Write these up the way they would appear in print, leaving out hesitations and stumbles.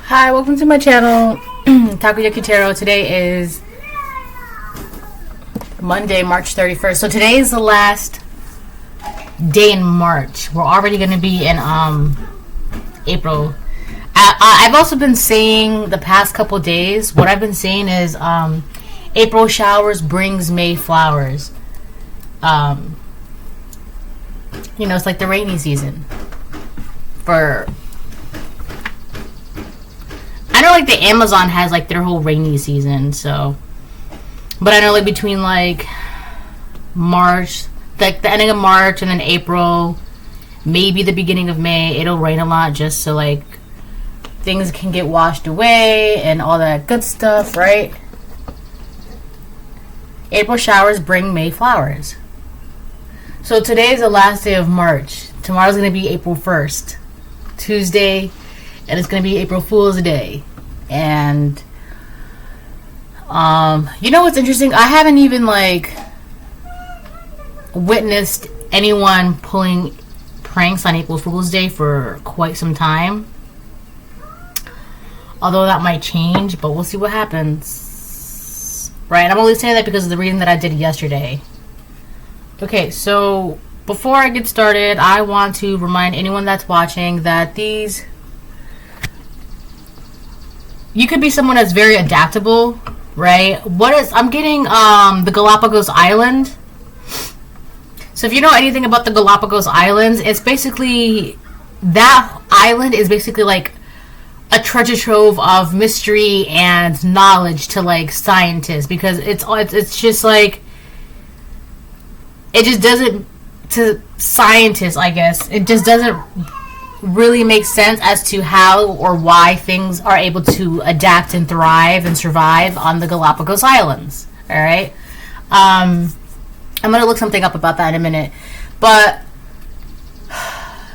Hi, welcome to my channel, Takoyaki Tarot. Today is Monday, March 31st. So today is the last day in March. We're already going to be in April. I've also been saying the past couple days, what I've been saying is April showers brings May flowers. You know, it's like the rainy season for... I know, like, the Amazon has, like, their whole rainy season, so... But I know, like, between, like, March... Like, the ending of March and then April... Maybe the beginning of May, it'll rain a lot just so, like... Things can get washed away and all that good stuff, right? April showers bring May flowers. So today is the last day of March. Tomorrow's going to be April 1st. Tuesday... And it's going to be April Fool's Day. And, you know what's interesting? I haven't even, like, witnessed anyone pulling pranks on April Fool's Day for quite some time. Although that might change, but we'll see what happens. Right, I'm only saying that because of the reading that I did yesterday. Okay, so before I get started, I want to remind anyone that's watching that these... You could be someone that's very adaptable, right? I'm getting the Galapagos Island. So if you know anything about the Galapagos Islands, it's basically, that island is basically like a treasure trove of mystery and knowledge to, like, scientists, because it's just like, it just doesn't, to scientists, I guess, it just doesn't really makes sense as to how or why things are able to adapt and thrive and survive on the Galapagos Islands. All right, I'm gonna look something up about that in a minute, but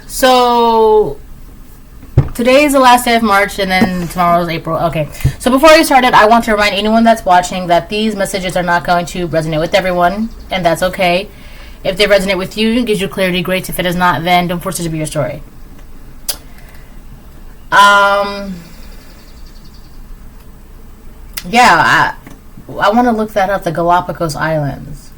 so today is the last day of March and then tomorrow is April. Okay, so before I get started, I want to remind anyone that's watching that these messages are not going to resonate with everyone, and that's okay. If they resonate with you, it gives you clarity, great. If it does not, then don't force it to be your story. Yeah, I want to look that up, the Galapagos Islands.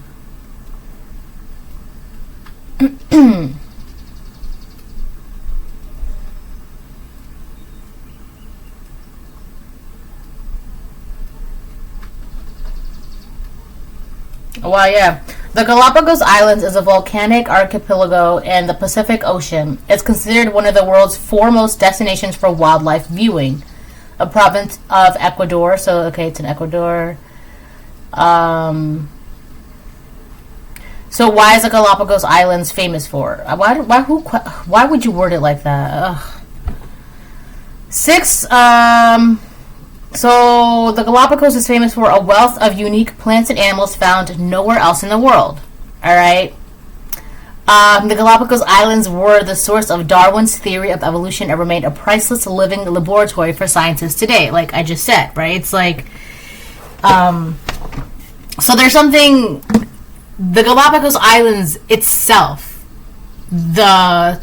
Well, yeah. The Galapagos Islands is a volcanic archipelago in the Pacific Ocean. It's considered one of the world's foremost destinations for wildlife viewing. A province of Ecuador, so okay, it's in Ecuador. So why is the Galapagos Islands famous for? Why would you word it like that? Ugh. So the Galapagos is famous for a wealth of unique plants and animals found nowhere else in the world. All right. The Galapagos Islands were the source of Darwin's theory of evolution and remain a priceless living laboratory for scientists today. Like I just said, right? It's like, so there's something. The Galapagos Islands itself, the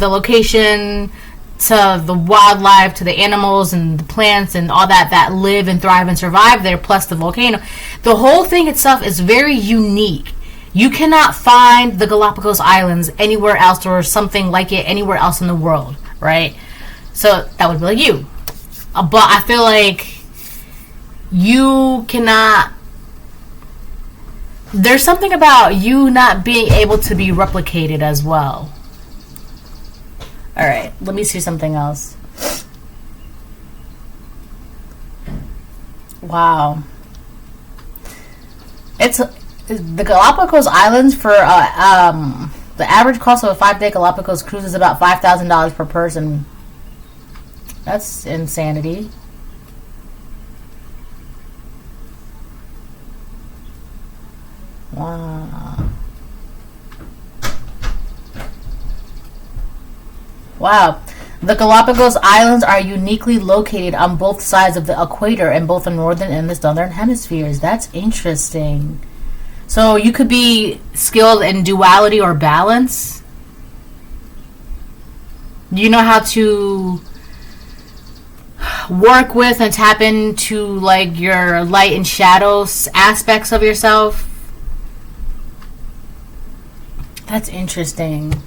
location, to the wildlife, to the animals and the plants and all that live and thrive and survive there, plus the volcano. The whole thing itself is very unique. You cannot find the Galapagos Islands anywhere else or something like it anywhere else in the world, right? So that would be like you. But I feel like you cannot... There's something about you not being able to be replicated as well. Alright, let me see something else. Wow. It's the Galapagos Islands for the average cost of a 5-day Galapagos cruise is about $5,000 per person. That's insanity. Wow. Wow. The Galapagos Islands are uniquely located on both sides of the equator in both the northern and the southern hemispheres. That's interesting. So you could be skilled in duality or balance. You know how to work with and tap into like your light and shadows aspects of yourself. That's interesting.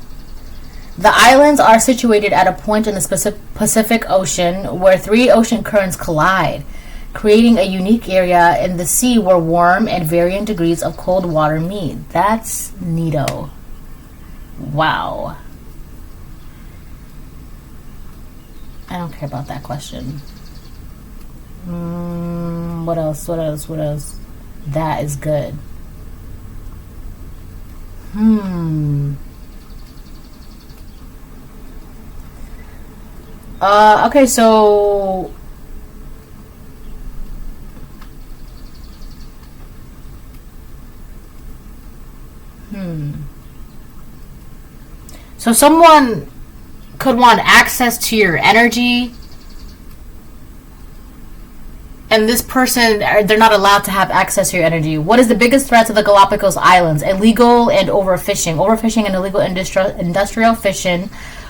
The islands are situated at a point in the Pacific Ocean where 3 ocean currents collide, creating a unique area in the sea where warm and varying degrees of cold water meet. That's neato. Wow. I don't care about that question. What else? That is good. Okay, so so someone could want access to your energy, and this person, they're not allowed to have access to your energy. What is the biggest threat to the Galapagos Islands? Illegal and overfishing. Overfishing and illegal industrial fishing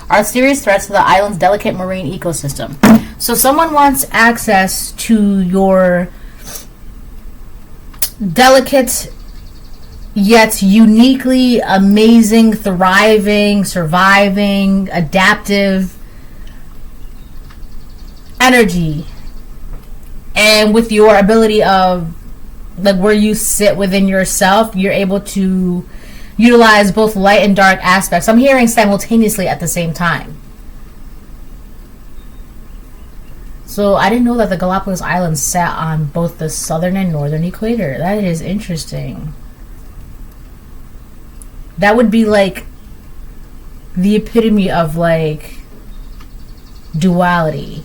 are serious threats to the island's delicate marine ecosystem. So someone wants access to your delicate yet uniquely amazing, thriving, surviving, adaptive energy. And with your ability of like where you sit within yourself, you're able to utilize both light and dark aspects. I'm hearing simultaneously at the same time. So I didn't know that the Galapagos Islands sat on both the southern and northern equator. That is interesting. That would be like the epitome of like duality,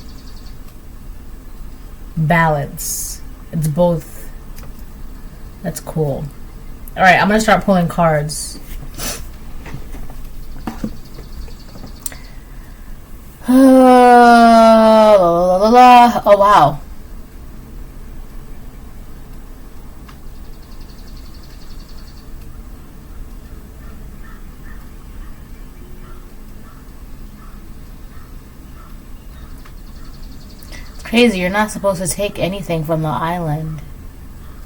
balance. It's both. That's cool. All right, I'm gonna start pulling cards. Oh wow. It's crazy. You're not supposed to take anything from the island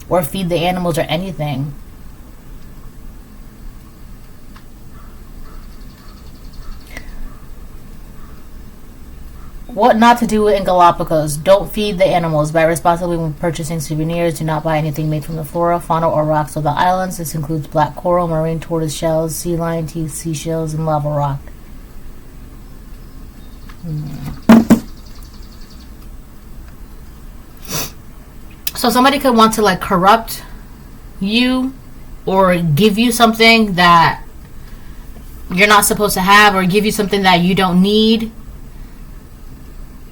or feed the animals or anything. What not to do in Galapagos. Don't feed the animals. Buy responsibly when purchasing souvenirs. Do not buy anything made from the flora, fauna, or rocks of the islands. This includes black coral, marine tortoise shells, sea lion teeth, seashells, and lava rock. So somebody could want to like corrupt you or give you something that you're not supposed to have, or give you something that you don't need.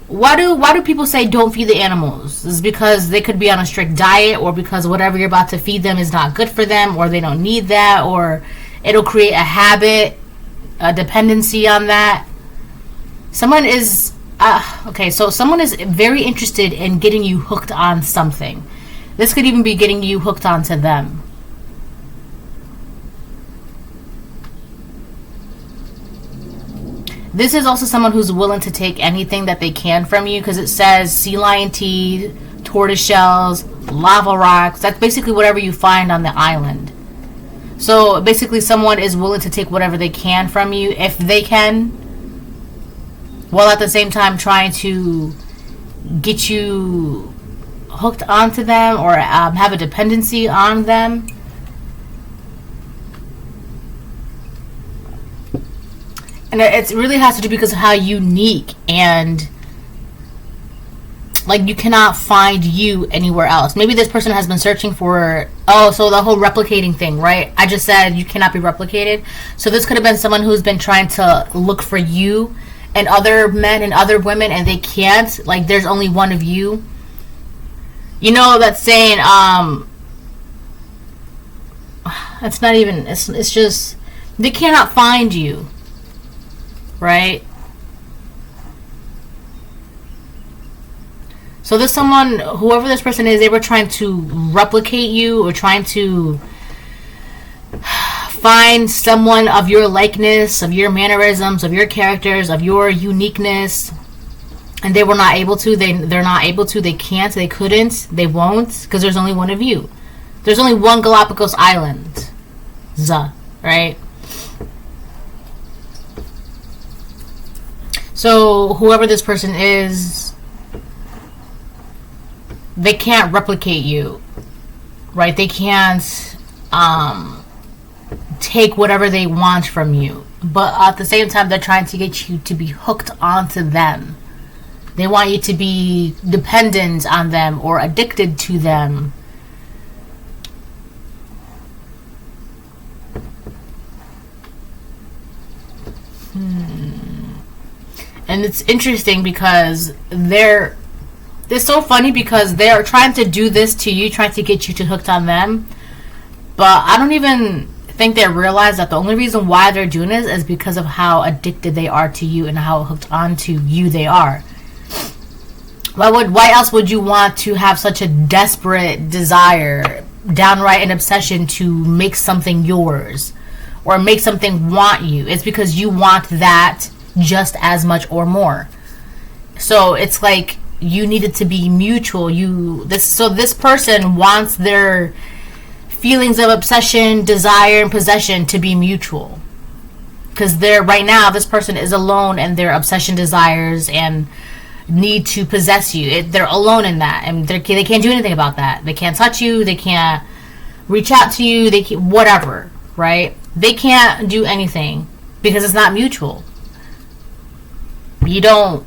Why do people say don't feed the animals? Is it because they could be on a strict diet, or because whatever you're about to feed them is not good for them, or they don't need that, or it'll create a habit, a dependency on that? Someone is okay, so someone is very interested in getting you hooked on something. This could even be getting you hooked onto them. This is also someone who's willing to take anything that they can from you, because it says sea lion teeth, tortoise shells, lava rocks. That's basically whatever you find on the island. So basically someone is willing to take whatever they can from you, if they can, while at the same time trying to get you hooked onto them, or have a dependency on them. And it really has to do because of how unique, and like you cannot find you anywhere else. Maybe this person has been searching for, so the whole replicating thing, right? I just said you cannot be replicated. So this could have been someone who's been trying to look for you and other men and other women, and they can't. Like there's only one of you. You know that saying, it's not even, it's just, they cannot find you. Right? So there's someone, whoever this person is, they were trying to replicate you, or trying to find someone of your likeness, of your mannerisms, of your characters, of your uniqueness, and they were not able to, they're not able to, they can't, they couldn't, they won't, because there's only one of you. There's only one Galapagos Island. Right? So whoever this person is, they can't replicate you, right? They can't take whatever they want from you, but at the same time they're trying to get you to be hooked onto them. They want you to be dependent on them or addicted to them. And it's interesting because it's so funny because they're trying to do this to you, trying to get you to hooked on them. But I don't even think they realize that the only reason why they're doing this is because of how addicted they are to you and how hooked onto you they are. Why else would you want to have such a desperate desire, downright an obsession to make something yours or make something want you? It's because you want that just as much or more. So it's like you need it to be mutual. So this person wants their feelings of obsession, desire, and possession to be mutual. Because right now, this person is alone in their obsession, desires, and need to possess you. They're alone in that, and they can't do anything about that. They can't touch you. They can't reach out to you. They can't, whatever, right? They can't do anything because it's not mutual. You don't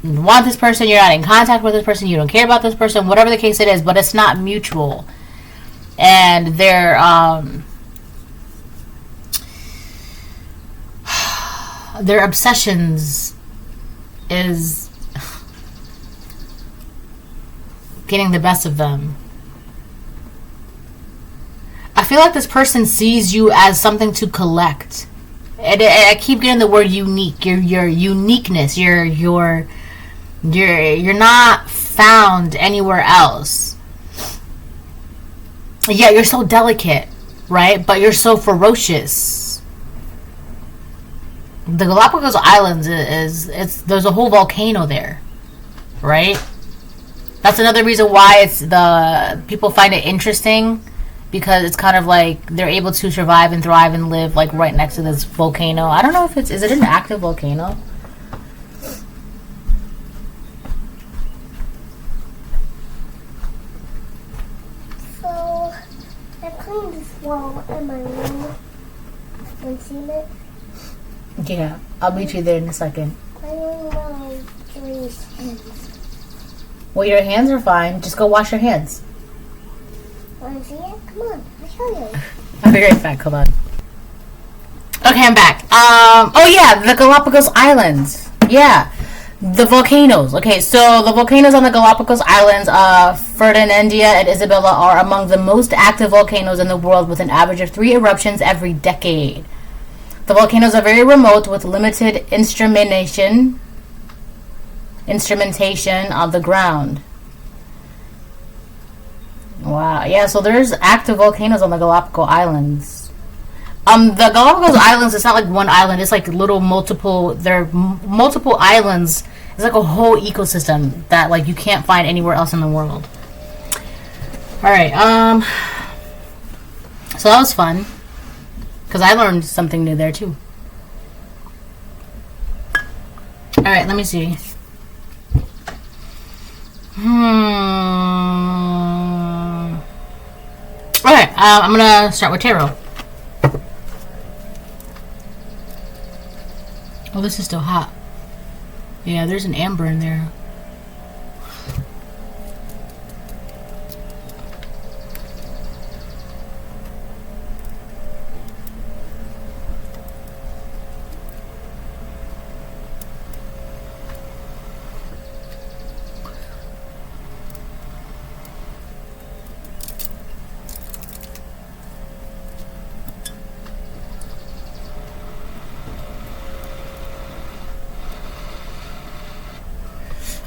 want this person. You're not in contact with this person. You don't care about this person. Whatever the case it is, but it's not mutual. And their obsessions is getting the best of them. I feel like this person sees you as something to collect. And I keep getting the word unique. Your uniqueness. You're not found anywhere else. Yeah, you're so delicate, right? But you're so ferocious. The Galapagos Islands there's a whole volcano there, right? That's another reason why the people find it interesting, because it's kind of like they're able to survive and thrive and live like right next to this volcano. I don't know if is it an active volcano? So I cleaned this wall in my room. Can you see it? Yeah, I'll meet you there in a second. I don't know Julie's hands. Well, your hands are fine. Just go wash your hands. Want to see it? Come on, I'll show you. I'll be right back. Hold on. Okay, I'm back. Oh yeah, the Galapagos Islands. Yeah, the volcanoes. Okay, so the volcanoes on the Galapagos Islands, Ferdinandia and Isabella, are among the most active volcanoes in the world, with an average of 3 eruptions every decade. The volcanoes are very remote, with limited instrumentation of the ground. Wow. Yeah, so there's active volcanoes on the Galapagos Islands. The Galapagos Islands, it's not like one island. It's like multiple islands. It's like a whole ecosystem that like you can't find anywhere else in the world. All right. So that was fun, because I learned something new there too. All right, let me see. Okay, I'm gonna start with tarot. Oh, this is still hot. Yeah, there's an amber in there.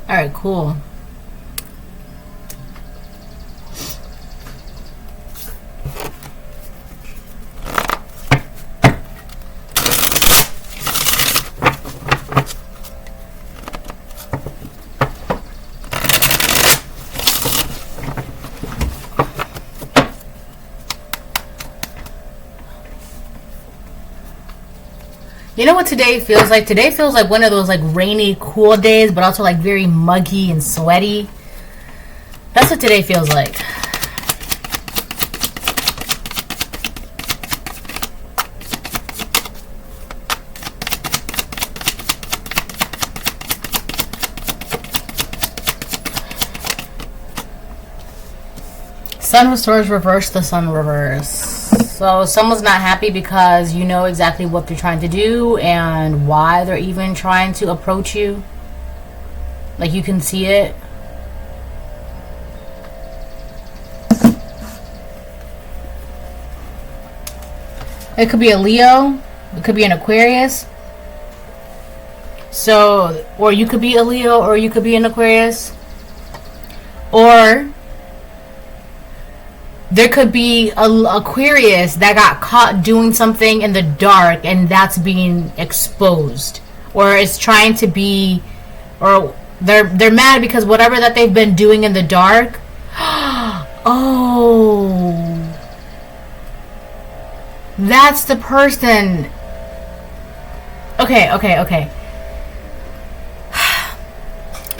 Alright, cool. You know what today feels like? Today feels like one of those like rainy, cool days, but also like very muggy and sweaty. That's what today feels like. Sun restores reverse the sun reverse. So someone's not happy because you know exactly what they're trying to do and why they're even trying to approach you. Like you can see it. It could be a Leo. It could be an Aquarius. So, or you could be a Leo or you could be an Aquarius. Or there could be an Aquarius that got caught doing something in the dark and that's being exposed. Or is trying to be, or they're mad because whatever that they've been doing in the dark. Oh, that's the person. Okay.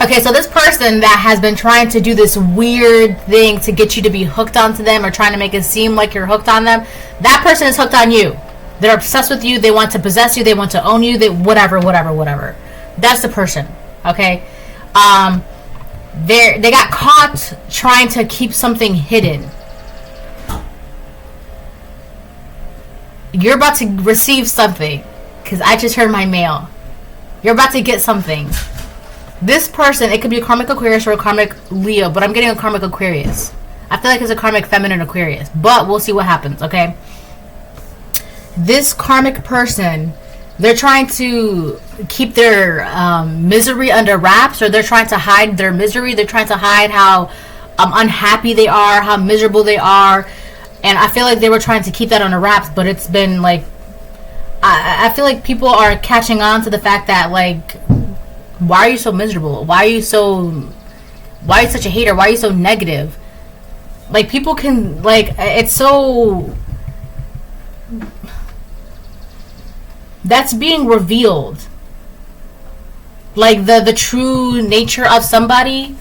Okay, so this person that has been trying to do this weird thing to get you to be hooked onto them or trying to make it seem like you're hooked on them, that person is hooked on you. They're obsessed with you. They want to possess you. They want to own you. They whatever. That's the person. Okay, they got caught trying to keep something hidden. You're about to receive something because I just heard my mail. You're about to get something. This person, it could be a karmic Aquarius or a karmic Leo, but I'm getting a karmic Aquarius. I feel like it's a karmic feminine Aquarius, but we'll see what happens, okay? This karmic person, they're trying to keep their misery under wraps, or they're trying to hide their misery. They're trying to hide how unhappy they are, how miserable they are, and I feel like they were trying to keep that under wraps, but it's been like, I feel like people are catching on to the fact that, like, why are you so miserable? Why are you such a hater? Why are you so negative? Like, people can, like, it's so, that's being revealed. Like, the true nature of somebody,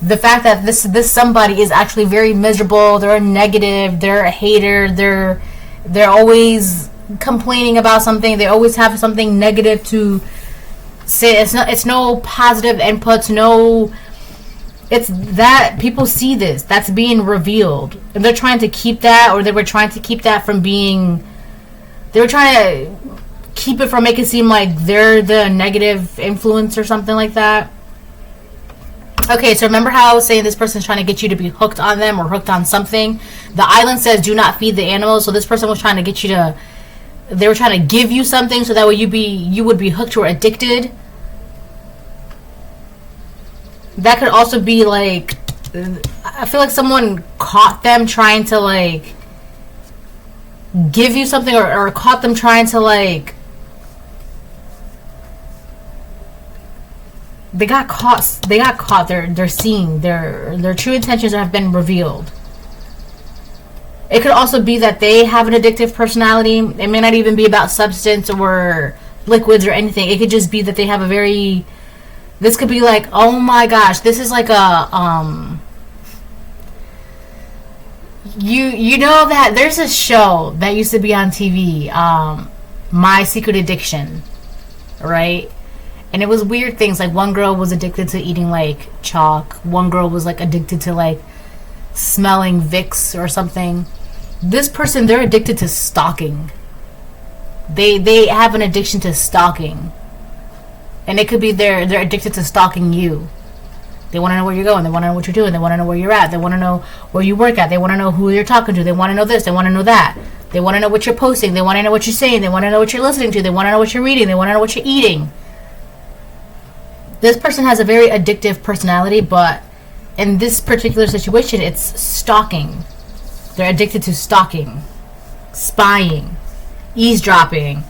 the fact that this somebody is actually very miserable, they're negative, they're a hater, they're always complaining about something, they always have something negative to say. It's no positive inputs, no, it's that people see this, that's being revealed, and they're trying to keep that, or they were trying to keep that from being, they were trying to keep it from making it seem like they're the negative influence or something like that. Okay, so remember how I was saying this person's trying to get you to be hooked on them or hooked on something? The island says do not feed the animals, so this person was trying to get you to, they were trying to give you something so that way you would be hooked or addicted. That could also be like, I feel like someone caught them trying to like give you something, or caught them trying to like, they got caught, they're seeing their true intentions have been revealed. It could also be that they have an addictive personality. It may not even be about substance or liquids or anything. It could just be that they have a very, this could be like, oh my gosh, this is like a you know that there's a show that used to be on TV, My Secret Addiction, right? And it was weird things, like one girl was addicted to eating like chalk, one girl was like addicted to like smelling Vicks or something. This person, they're addicted to stalking. They have an addiction to stalking. And it could be they're addicted to stalking you. They want to know where you're going. They want to know what you're doing. They want to know where you're at. They want to know where you work at. They want to know who you're talking to. They want to know this. They want to know that. They want to know what you're posting. They want to know what you're saying. They want to know what you're listening to. They want to know what you're reading. They want to know what you're eating. This person has a very addictive personality, but in this particular situation, it's stalking. They're addicted to stalking, spying, eavesdropping,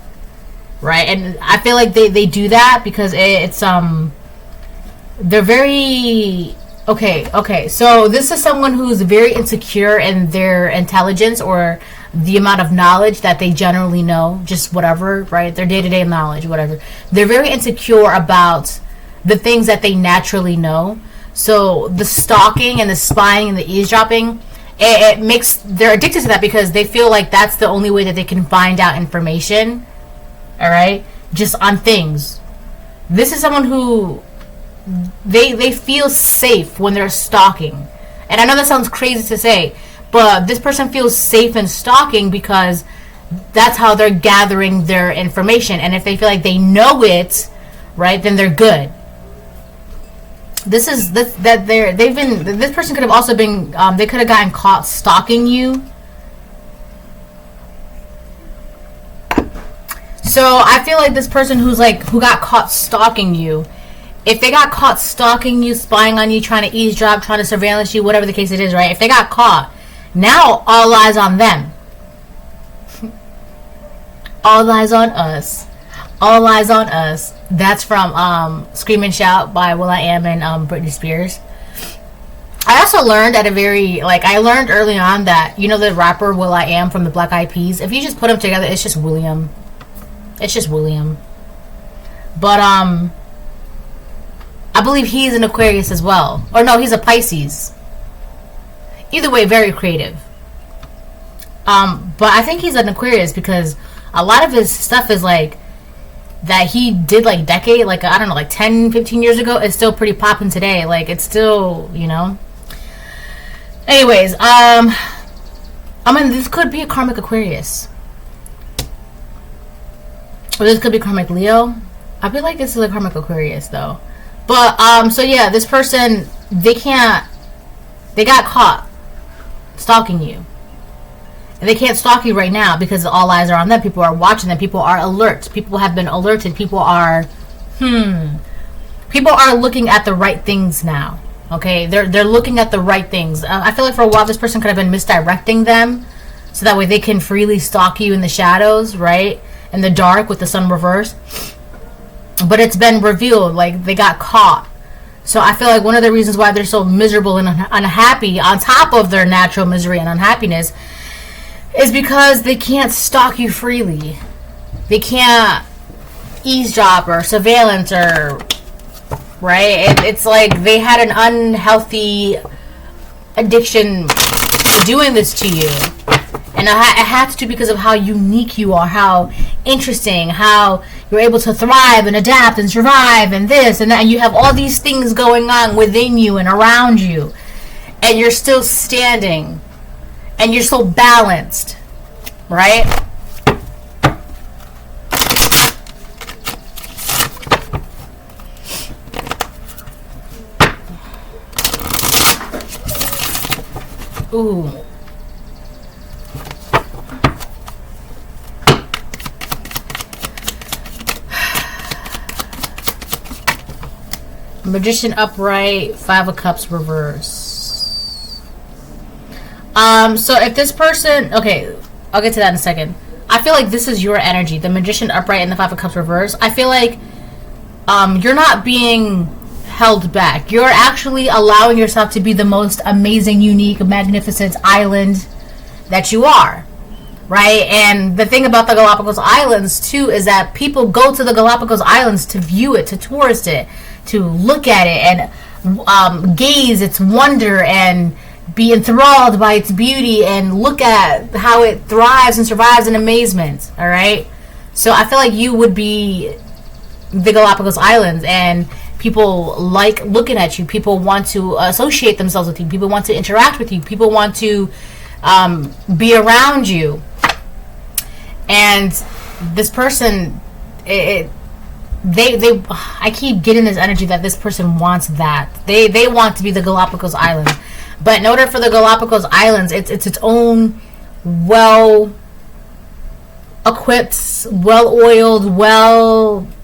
right? And I feel like they do that because it's they're very okay. So this is someone who's very insecure in their intelligence, or the amount of knowledge that they generally know, just whatever, right? Their day-to-day knowledge, whatever. They're very insecure about the things that they naturally know. So the stalking and the spying and the eavesdropping, it makes, they're addicted to that because they feel like that's the only way that they can find out information, all right, just on things. This is someone who they feel safe when they're stalking. And I know that sounds crazy to say, but this person feels safe in stalking because that's how they're gathering their information. And if they feel like they know it, right, then they're good. This person could have also been, they could have gotten caught stalking you. So I feel like this person who got caught stalking you, if they got caught stalking you, spying on you, trying to eavesdrop, trying to surveillance you, whatever the case it is, right? If they got caught, now all eyes on them. All eyes on us. All eyes on us. That's from Scream and Shout by will.i.am and Britney Spears. I also learned I learned early on that, you know, the rapper will.i.am from the Black Eyed Peas, if you just put them together, it's just William. It's just William. But I believe he's an Aquarius as well. Or no, he's a Pisces. Either way, very creative. But I think he's an Aquarius because a lot of his stuff is like that he did like decade, like I don't know, like 10, 15 years ago, is still pretty popping today. Like it's still, you know. Anyways, I mean, this could be a karmic Aquarius. Or this could be karmic Leo. I feel like this is a karmic Aquarius though. But so yeah, this person, they got caught stalking you. And they can't stalk you right now because all eyes are on them. People are watching them. People are alert. People have been alerted. People are looking at the right things now. Okay, they're looking at the right things. I feel like for a while this person could have been misdirecting them, so that way they can freely stalk you in the shadows, right, in the dark with the sun reversed. But it's been revealed, like they got caught. So I feel like one of the reasons why they're so miserable and unhappy, on top of their natural misery and unhappiness, is because they can't stalk you freely. They can't eavesdrop or surveillance or, right? It's like they had an unhealthy addiction to doing this to you. And it has to because of how unique you are, how interesting, how you're able to thrive and adapt and survive and this and that. And you have all these things going on within you and around you. And you're still standing. And you're so balanced, right? Ooh. Magician upright, 5 of Cups reverse. So if this person, okay, I'll get to that in a second. I feel like this is your energy, the Magician upright and the 5 of Cups reverse. I feel like you're not being held back. You're actually allowing yourself to be the most amazing, unique, magnificent island that you are, right? And the thing about the Galapagos Islands too is that people go to the Galapagos Islands to view it, to tourist it, to look at it and gaze its wonder and be enthralled by its beauty and look at how it thrives and survives in amazement. All right, so I feel like you would be the Galapagos Islands, and people like looking at you. People want to associate themselves with you. People want to interact with you. People want to be around you. And this person, I keep getting this energy that this person wants that. They want to be the Galapagos Islands. But in order for the Galapagos Islands, it's its own well-equipped, well-oiled,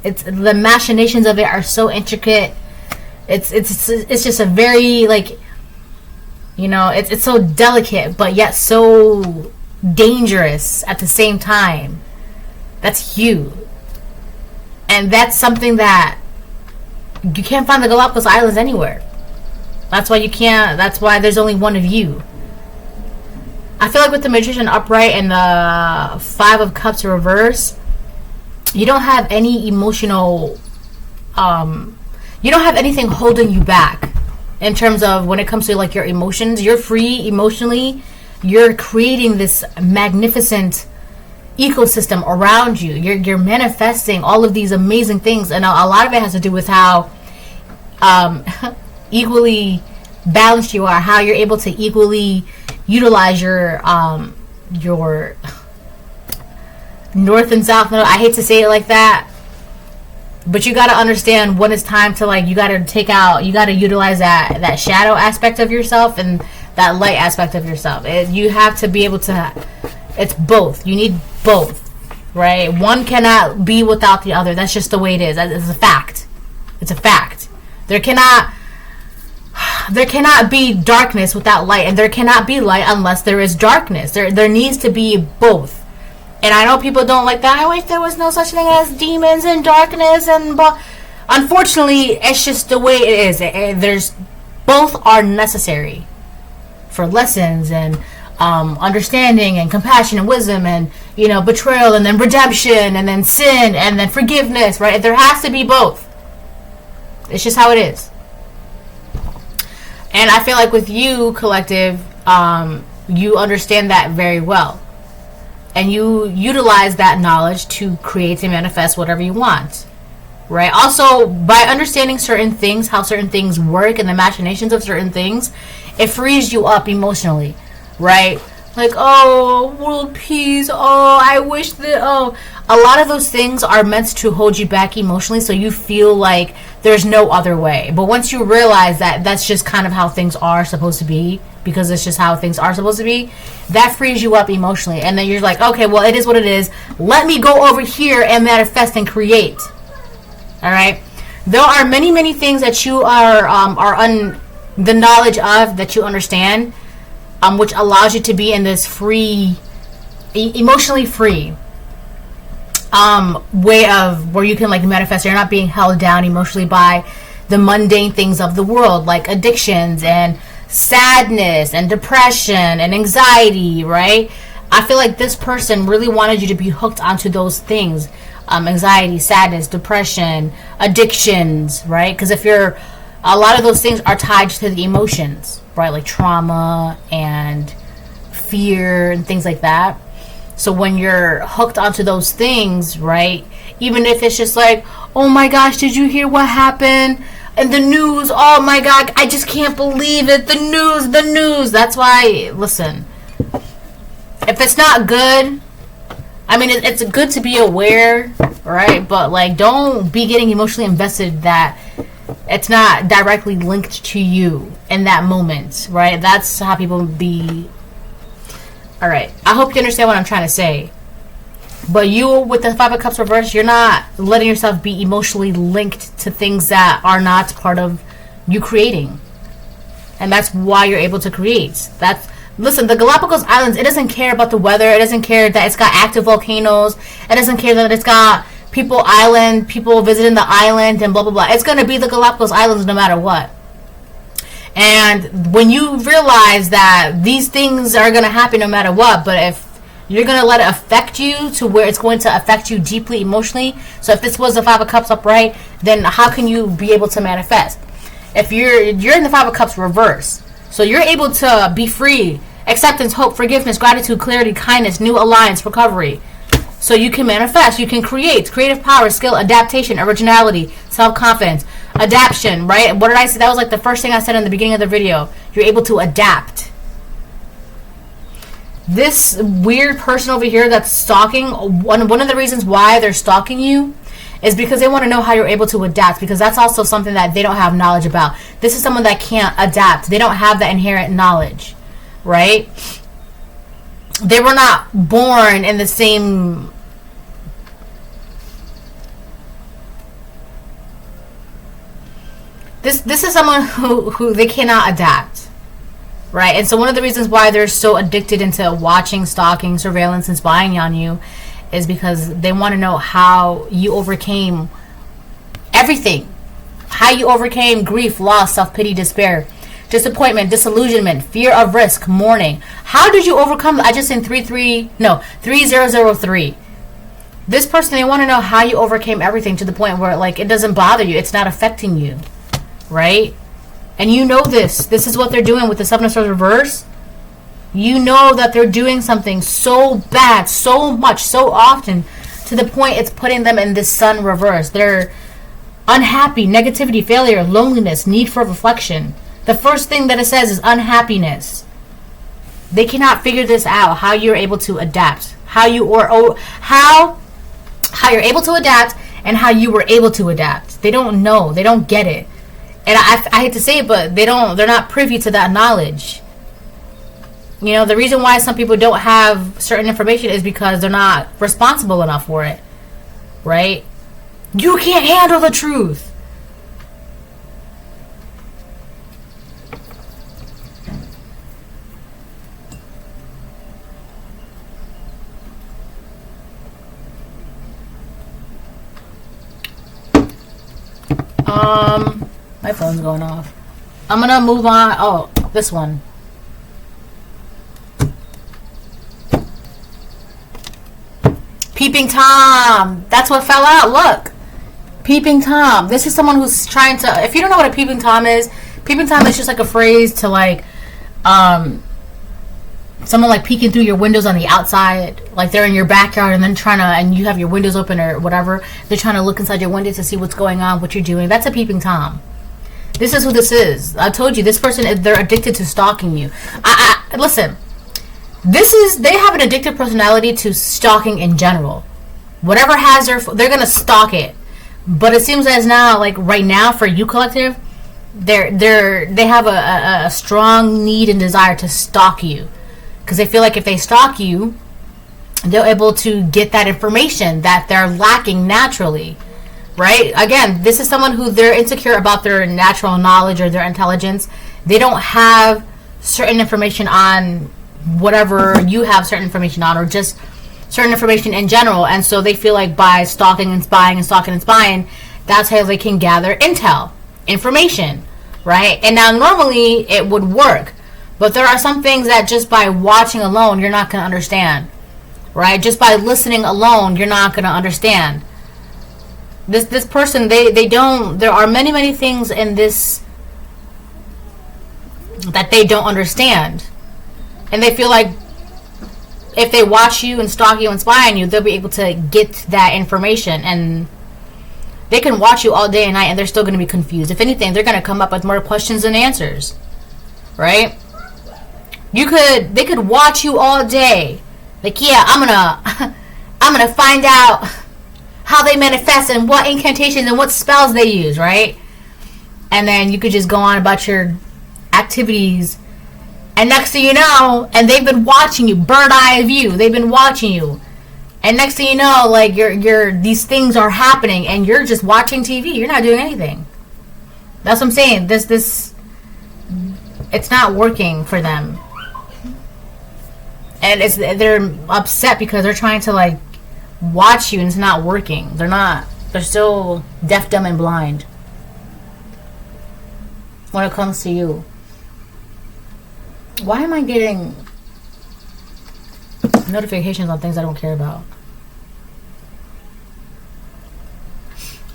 it's the machinations of it are so intricate. It's just a very, like, you know, it's so delicate, but yet so dangerous at the same time. That's you. And that's something that you can't find the Galapagos Islands anywhere. That's why you can't, that's why there's only one of you. I feel like with the Magician upright and the Five of Cups reverse, you don't have any emotional, you don't have anything holding you back in terms of when it comes to like your emotions. You're free emotionally. You're creating this magnificent ecosystem around you. You're manifesting all of these amazing things, and a lot of it has to do with how equally balanced you are, how you're able to equally utilize your north and south. No, I hate to say it like that, but you got to understand when it's time to, like, you got to utilize that shadow aspect of yourself and that light aspect of yourself. You have to be able to, it's both. You need both, right? One cannot be without the other. That's just the way it is. It's a fact. It's a fact. There cannot be darkness without light, and there cannot be light unless there is darkness. There needs to be both. And I know people don't like that. I wish there was no such thing as demons and darkness and unfortunately, it's just the way it is. Both are necessary for lessons and understanding and compassion and wisdom and, you know, betrayal and then redemption and then sin and then forgiveness, right? There has to be both. It's just how it is. And I feel like with you, collective, you understand that very well. And you utilize that knowledge to create and manifest whatever you want. Right? Also, by understanding certain things, how certain things work and the machinations of certain things, it frees you up emotionally. Right? Like, oh, world peace. Oh, I wish that. Oh, a lot of those things are meant to hold you back emotionally, so you feel like there's no other way. But once you realize that that's just kind of how things are supposed to be, because it's just how things are supposed to be, that frees you up emotionally. And then you're like, okay, well, it is what it is. Let me go over here and manifest and create. All right? There are many, many things that you are on the knowledge of, that you understand, which allows you to be in this free, emotionally free way of where you can, like, manifest. You're not being held down emotionally by the mundane things of the world, like addictions and sadness and depression and anxiety, right? I feel like this person really wanted you to be hooked onto those things. Anxiety, sadness, depression, addictions, right? Because a lot of those things are tied to the emotions, right? Like trauma and fear and things like that. So when you're hooked onto those things, right? Even if it's just like, oh my gosh, did you hear what happened? And the news, oh my God, I just can't believe it. The news. That's why, listen, if it's not good, I mean, it's good to be aware, right? But, like, don't be getting emotionally invested that it's not directly linked to you in that moment, right? That's how people be. All right. I hope you understand what I'm trying to say. But you, with the Five of Cups reverse, you're not letting yourself be emotionally linked to things that are not part of you creating. And that's why you're able to create. Listen, the Galapagos Islands, it doesn't care about the weather. It doesn't care that it's got active volcanoes. It doesn't care that it's got people visiting the island and blah, blah, blah. It's going to be the Galapagos Islands no matter what. And when you realize that these things are going to happen no matter what, but if you're going to let it affect you to where it's going to affect you deeply emotionally. So if this was the Five of Cups upright, then how can you be able to manifest? If you're in the Five of Cups reverse, so you're able to be free, acceptance, hope, forgiveness, gratitude, clarity, kindness, new alliance, recovery. So you can manifest, you can create, creative power, skill, adaptation, originality, self-confidence, adaptation, right? What did I say? That was like the first thing I said in the beginning of the video. You're able to adapt. This weird person over here that's stalking, one of the reasons why they're stalking you is because they want to know how you're able to adapt, because that's also something that they don't have knowledge about. This is someone that can't adapt. They don't have that inherent knowledge, right? They were not born in the same... This is someone who they cannot adapt. Right? And so one of the reasons why they're so addicted into watching, stalking, surveillance, and spying on you is because they want to know how you overcame everything. How you overcame grief, loss, self-pity, despair. disappointment, disillusionment, fear of risk, mourning. How did you overcome? I just seen 3003. This person, they want to know how you overcame everything to the point where like it doesn't bother you. It's not affecting you, right? And you know this. This is what they're doing with the Seven of Swords reverse. You know that they're doing something so bad, so much, so often, to the point it's putting them in this Sun reverse. They're unhappy, negativity, failure, loneliness, need for reflection. The first thing that it says is unhappiness. They cannot figure this out, how you're able to adapt. How you're able to adapt and how you were able to adapt. They don't know. They don't get it. And I hate to say it, but they're not privy to that knowledge. You know, the reason why some people don't have certain information is because they're not responsible enough for it. Right? You can't handle the truth. My phone's going off. I'm gonna move on. Oh, this one. Peeping Tom. That's what fell out. Look. Peeping Tom. This is someone who's trying to... If you don't know what a Peeping Tom is just like a phrase to like... someone like peeking through your windows on the outside. Like they're in your backyard and then and you have your windows open or whatever. They're trying to look inside your window to see what's going on, what you're doing. That's a Peeping Tom. This is who this is. I told you, this person, they're addicted to stalking you. Listen, they have an addictive personality to stalking in general. Whatever has they're going to stalk it. But it seems as now, like right now for you collective, they have a strong need and desire to stalk you. Because they feel like if they stalk you, they're able to get that information that they're lacking naturally. Right? Again, this is someone who they're insecure about their natural knowledge or their intelligence. They don't have certain information on whatever you have certain information on, or just certain information in general. And so they feel like by stalking and spying and stalking and spying, that's how they can gather information. Right? And now normally it would work. But there are some things that just by watching alone, you're not going to understand. Right? Just by listening alone, you're not going to understand. This person, they don't... There are many, many things in this that they don't understand. And they feel like if they watch you and stalk you and spy on you, they'll be able to get that information. And they can watch you all day and night and they're still going to be confused. If anything, they're going to come up with more questions than answers. Right? They could watch you all day. Like, yeah, I'm gonna find out how they manifest and what incantations and what spells they use, right? And then you could just go on about your activities, and next thing you know, and they've been watching you, bird eye view, they've been watching you, and next thing you know, like these things are happening and you're just watching TV, you're not doing anything. That's what I'm saying. This it's not working for them. And they're upset because they're trying to like watch you and it's not working. They're still deaf, dumb, and blind when it comes to you. Why am I getting notifications on things I don't care about?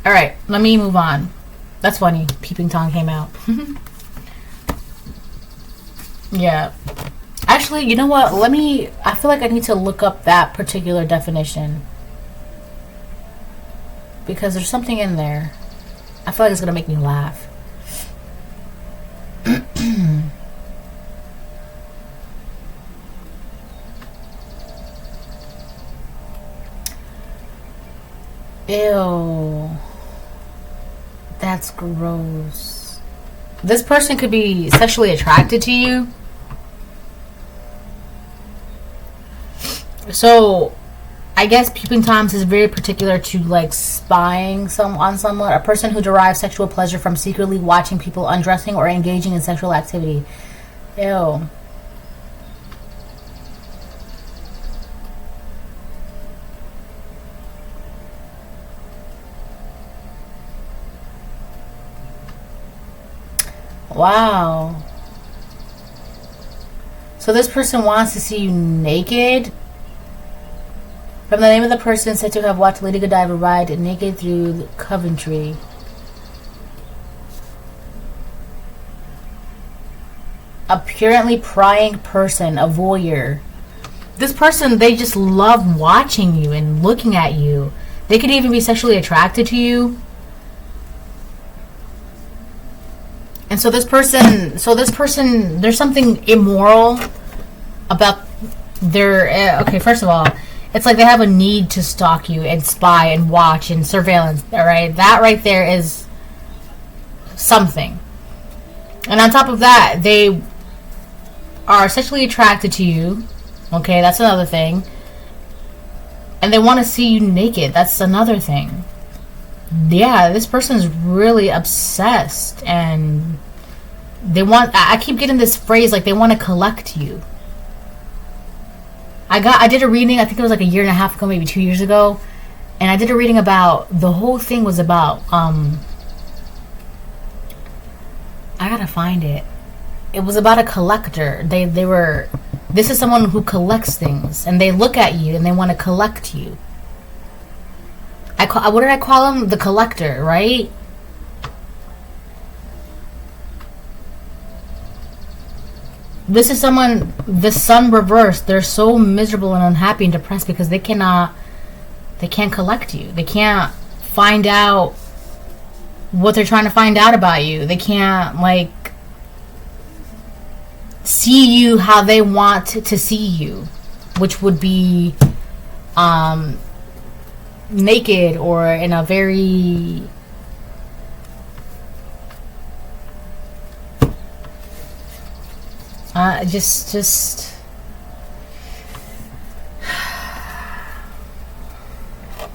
Alright, let me move on. That's funny. Peeping Tom came out. Yeah. Actually, you know what? I feel like I need to look up that particular definition. Because there's something in there. I feel like it's going to make me laugh. Ew. That's gross. This person could be sexually attracted to you. So, I guess Peeping Toms is very particular to like spying on someone. A person who derives sexual pleasure from secretly watching people undressing or engaging in sexual activity. Ew. Wow. So this person wants to see you naked. From the name of the person said to have watched Lady Godiva ride naked through Coventry. Apparently prying person, a voyeur. This person, they just love watching you and looking at you. They could even be sexually attracted to you. And so this person, there's something immoral about their, okay, first of all, it's like they have a need to stalk you and spy and watch and surveillance, alright? That right there is something. And on top of that, they are sexually attracted to you. Okay, that's another thing. And they want to see you naked. That's another thing. Yeah, this person's really obsessed, and they want, I keep getting this phrase like they want to collect you. I did a reading, I think it was like a year and a half ago, maybe 2 years ago, and I did a reading about, the whole thing was about I gotta find it. It was about a collector. They were, this is someone who collects things, and they look at you and they want to collect you. What did I call him? The collector, right? This is someone, the sun reversed. They're so miserable and unhappy and depressed because they can't collect you. They can't find out what they're trying to find out about you. They can't, like, see you how they want to see you, which would be naked or in a very just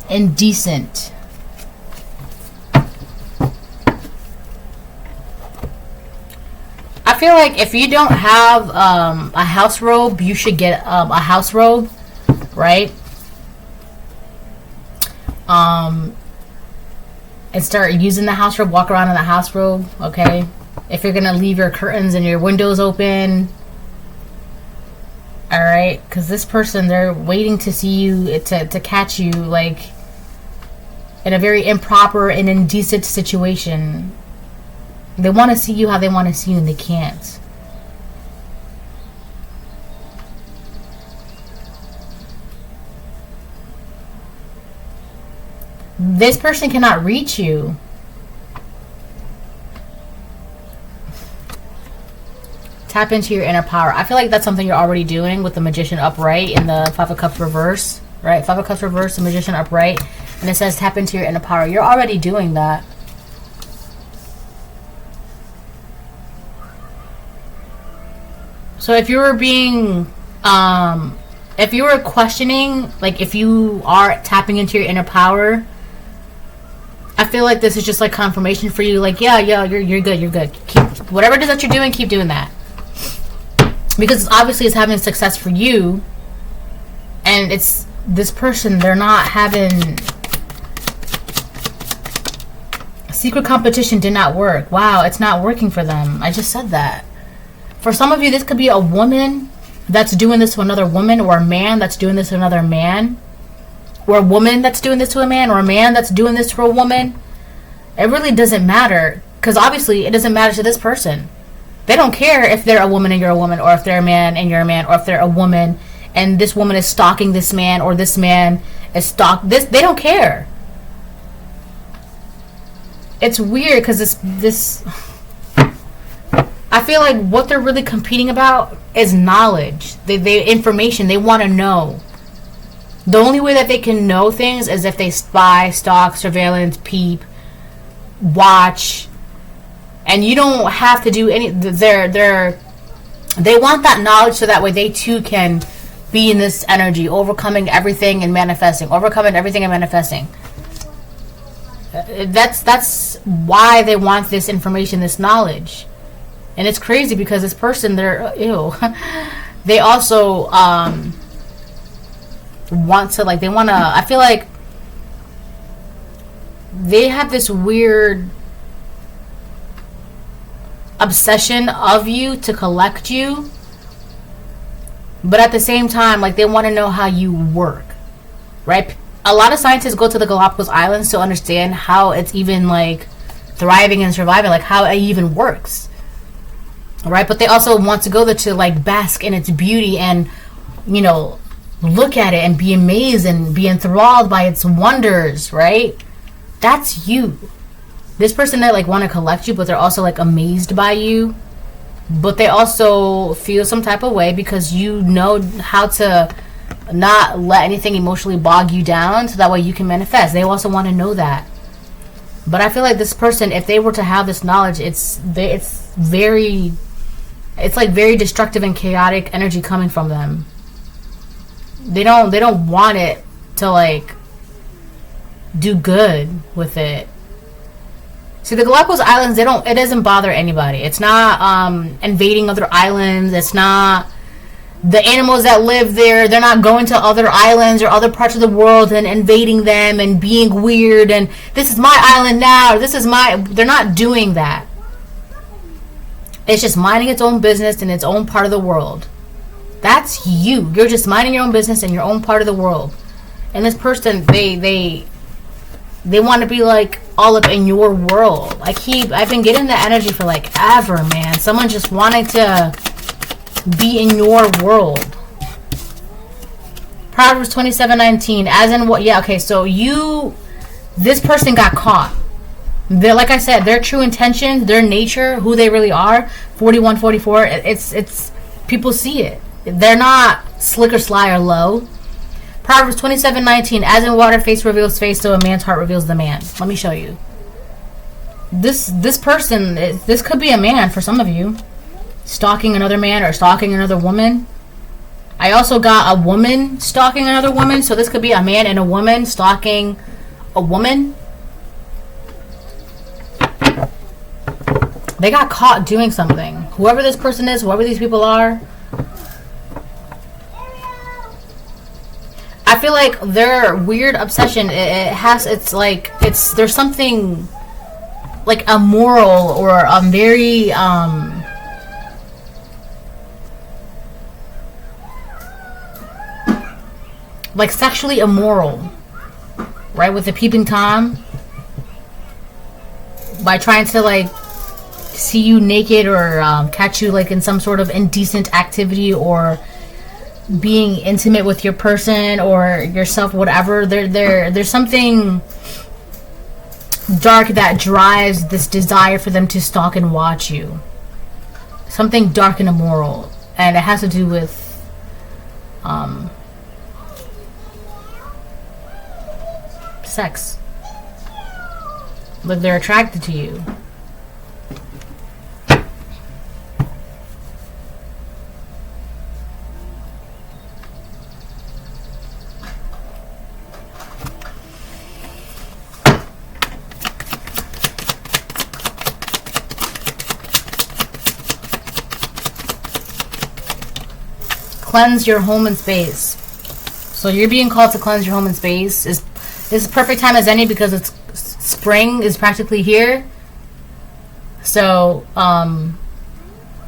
indecent. I feel like if you don't have a house robe, you should get a house robe, right? And start using the house robe. Walk around in the house robe, okay? If you're gonna leave your curtains and your windows open, all right? Because this person, they're waiting to see you, to catch you, like, in a very improper and indecent situation. They want to see you how they want to see you, and they can't. This person cannot reach you. Tap into your inner power. I feel like that's something you're already doing with the Magician upright in the Five of Cups reverse, right? Five of Cups reverse, the Magician upright, and it says tap into your inner power. You're already doing that. So if you were being, if you were questioning, like if you are tapping into your inner power, I feel like this is just like confirmation for you. Like, yeah, you're good, you're good. Keep whatever it is that you're doing, keep doing that, because obviously it's having success for you. And it's this person, they're not having, secret competition did not work. Wow, it's not working for them. I just said that. For some of you, this could be a woman that's doing this to another woman, or a man that's doing this to another man, or a woman that's doing this to a man, or a man that's doing this to a woman. It really doesn't matter, because obviously it doesn't matter to this person. They don't care if they're a woman and you're a woman, or if they're a man and you're a man, or if they're a woman and this woman is stalking this man, or this man is this. They don't care. It's weird because this. I feel like what they're really competing about is knowledge. They information. They want to know. The only way that they can know things is if they spy, stalk, surveillance, peep, watch, and you don't have to do any. They want that knowledge so that way they too can be in this energy, overcoming everything and manifesting, That's why they want this information, this knowledge. And it's crazy because this person, they're, ew. They also want to, like, I feel like they have this weird obsession of you to collect you. But at the same time, like, they want to know how you work, right? A lot of scientists go to the Galapagos Islands to understand how it's even, like, thriving and surviving, like, how it even works, right? But they also want to go there to, like, bask in its beauty and, you know, look at it and be amazed and be enthralled by its wonders, right? That's you. This person that, like, want to collect you, but they're also, like, amazed by you. But they also feel some type of way because you know how to not let anything emotionally bog you down, so that way you can manifest. They also want to know that. But I feel like this person, if they were to have this knowledge, it's like very destructive and chaotic energy coming from them. They don't want it to, like, do good with it. See, the Galapagos Islands, it doesn't bother anybody. It's not invading other islands. It's not the animals that live there. They're not going to other islands or other parts of the world and invading them and being weird and this is my island now. They're not doing that. It's just minding its own business in its own part of the world. That's you. You're just minding your own business in your own part of the world. And this person, they want to be, like, all up in your world. I've been getting that energy for, like, ever, man. Someone just wanting to be in your world. Proverbs 27:19. As in what? Yeah, okay. So this person got caught. They're, like I said, their true intentions, their nature, who they really are. 41:44. It's people see it. They're not slick or sly or low. Proverbs 27:19. As in water, face reveals face, so a man's heart reveals the man. Let me show you. This person, this could be a man for some of you, stalking another man or stalking another woman. I also got a woman stalking another woman, so this could be a man and a woman stalking a woman. They got caught doing something. Whoever this person is, whoever these people are, I feel like their weird obsession, there's something like immoral or very like sexually immoral, right? With the Peeping Tom, by trying to, like, see you naked or catch you, like, in some sort of indecent activity or being intimate with your person or yourself, whatever. There's something dark that drives this desire for them to stalk and watch you. Something dark and immoral, and it has to do with sex. Like, they're attracted to you. Cleanse your home and space. So you're being called to cleanse your home and space. This is perfect time as any because it's spring is practically here. So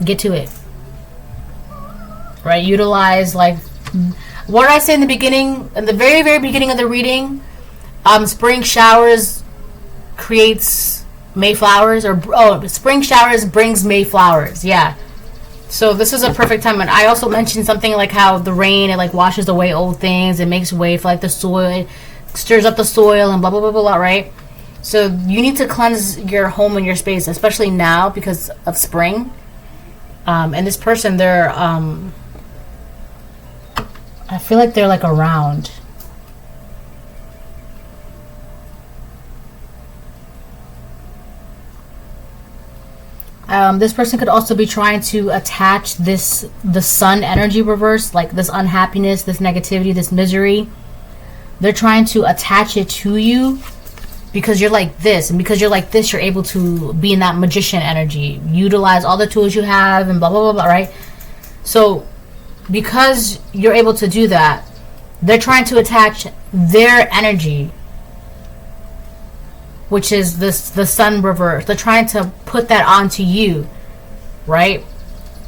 get to it. Right? Utilize, like, what did I say in the beginning? In the very, very beginning of the reading, spring showers creates Mayflowers, or spring showers brings Mayflowers. Yeah. So this is a perfect time. And I also mentioned something like how the rain, it, like, washes away old things. It makes way for, like, the soil. It stirs up the soil and blah, blah, blah, blah, blah, right? So you need to cleanse your home and your space, especially now because of spring. And this person, they're, I feel like they're, like, around. This person could also be trying to attach the sun energy reverse, like this unhappiness, this negativity, this misery. They're trying to attach it to you because you're like this, and because you're like this, you're able to be in that magician energy, utilize all the tools you have, and blah blah blah blah, right? So because you're able to do that, they're trying to attach their energy, which is the sun reverse. They're trying to put that onto you, right?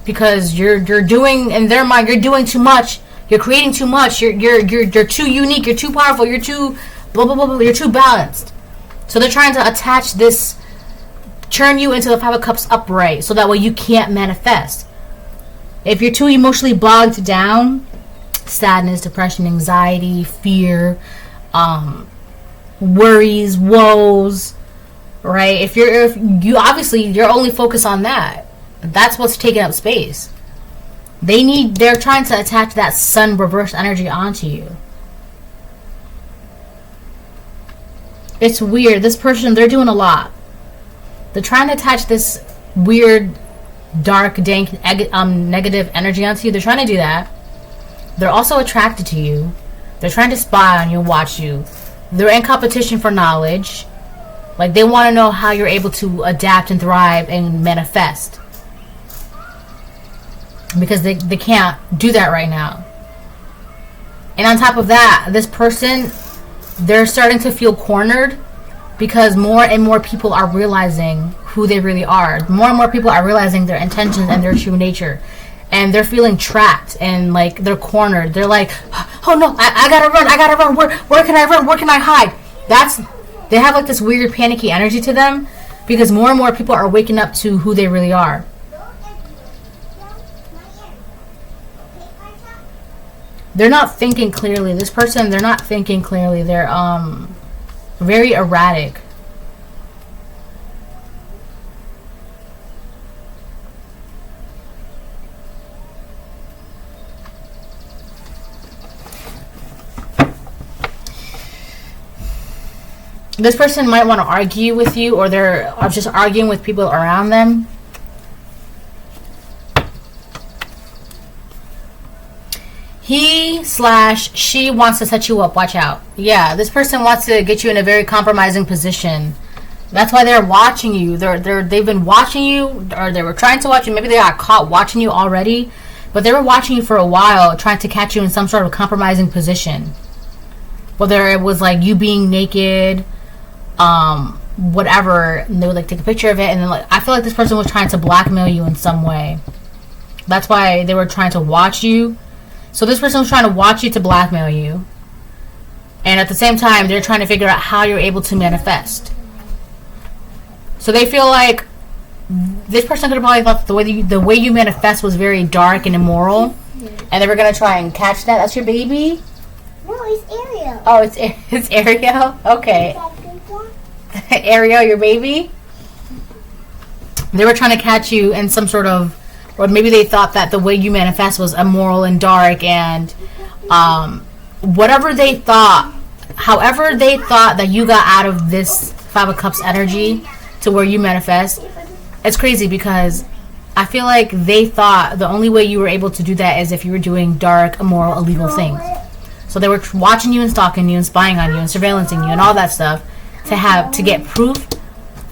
because you're doing, in their mind, you're doing too much. You're creating too much. You're too unique. You're too powerful. You're too blah blah blah blah. You're too balanced. So they're trying to attach this, turn you into the Five of Cups upright, so that way you can't manifest. If you're too emotionally bogged down, sadness, depression, anxiety, fear, worries, woes, right? If you obviously you're only focused on that. That's what's taking up space. They're trying to attach that sun reverse energy onto you. It's weird. This person, they're doing a lot. They're trying to attach this weird, dark, dank, negative energy onto you. They're trying to do that. They're also attracted to you. They're trying to spy on you, watch you. They're in competition for knowledge. Like, they want to know how you're able to adapt and thrive and manifest. Because they can't do that right now. And on top of that, this person, they're starting to feel cornered because more and more people are realizing who they really are. More and more people are realizing their intentions and their true nature. And they're feeling trapped and like they're cornered. They're like, oh no, I gotta run. Where can I run? Where can I hide? They have like this weird panicky energy to them because more and more people are waking up to who they really are. They're not thinking clearly. This person, they're not thinking clearly. They're very erratic. This person might want to argue with you, or they're just arguing with people around them. He/she wants to set you up. Watch out. Yeah, this person wants to get you in a very compromising position. That's why they're watching you. They've been watching you, or they were trying to watch you. Maybe they got caught watching you already, but they were watching you for a while, trying to catch you in some sort of compromising position. Whether it was like you being naked, whatever, and they would like take a picture of it, and then like I feel like this person was trying to blackmail you in some way. That's why they were trying to watch you. So this person was trying to watch you to blackmail you, and at the same time they're trying to figure out how you're able to manifest. So they feel like this person could have probably thought that the way you manifest was very dark and immoral, and they were gonna try and catch that. That's your baby? No, it's Ariel. Oh, it's Ariel. Okay. Ariel, your baby? They were trying to catch you in some sort of, or maybe they thought that the way you manifest was immoral and dark, and whatever they thought, however they thought that you got out of this Five of Cups energy to where you manifest, it's crazy because I feel like they thought the only way you were able to do that is if you were doing dark, immoral, illegal things. So they were watching you and stalking you and spying on you and surveillancing you and all that stuff to get proof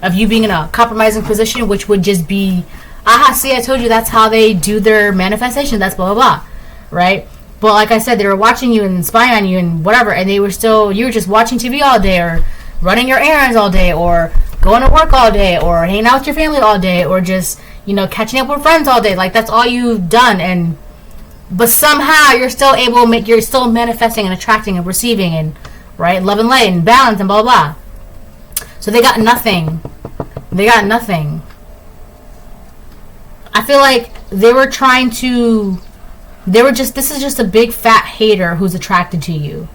of you being in a compromising position, which would just be, aha, see, I told you that's how they do their manifestation. That's blah, blah, blah, right? But like I said, they were watching you and spying on you and whatever, and you were just watching TV all day, or running your errands all day, or going to work all day, or hanging out with your family all day, or just, catching up with friends all day. Like, that's all you've done, but somehow you're still you're still manifesting and attracting and receiving and, right, love and light and balance and blah, blah, blah. So they got nothing. I feel like this is just a big fat hater who's attracted to you.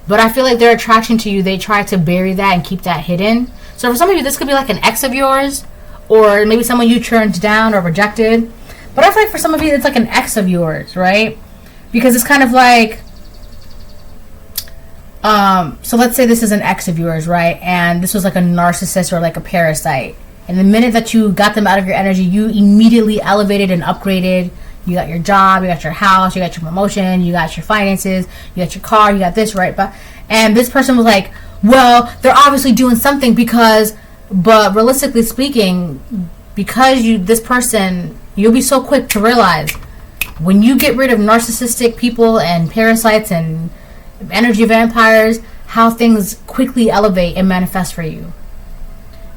But I feel like their attraction to you, they try to bury that and keep that hidden. So for some of you, this could be like an ex of yours, or maybe someone you turned down or rejected. But I feel like for some of you, it's like an ex of yours, right? Because it's kind of like, so let's say this is an ex of yours, right? And this was like a narcissist or like a parasite. And the minute that you got them out of your energy, you immediately elevated and upgraded. You got your job, you got your house, you got your promotion, you got your finances, you got your car, you got this, right? And this person was like, well, they're obviously doing something but realistically speaking, because this person, you'll be so quick to realize when you get rid of narcissistic people and parasites and energy vampires, how things quickly elevate and manifest for you.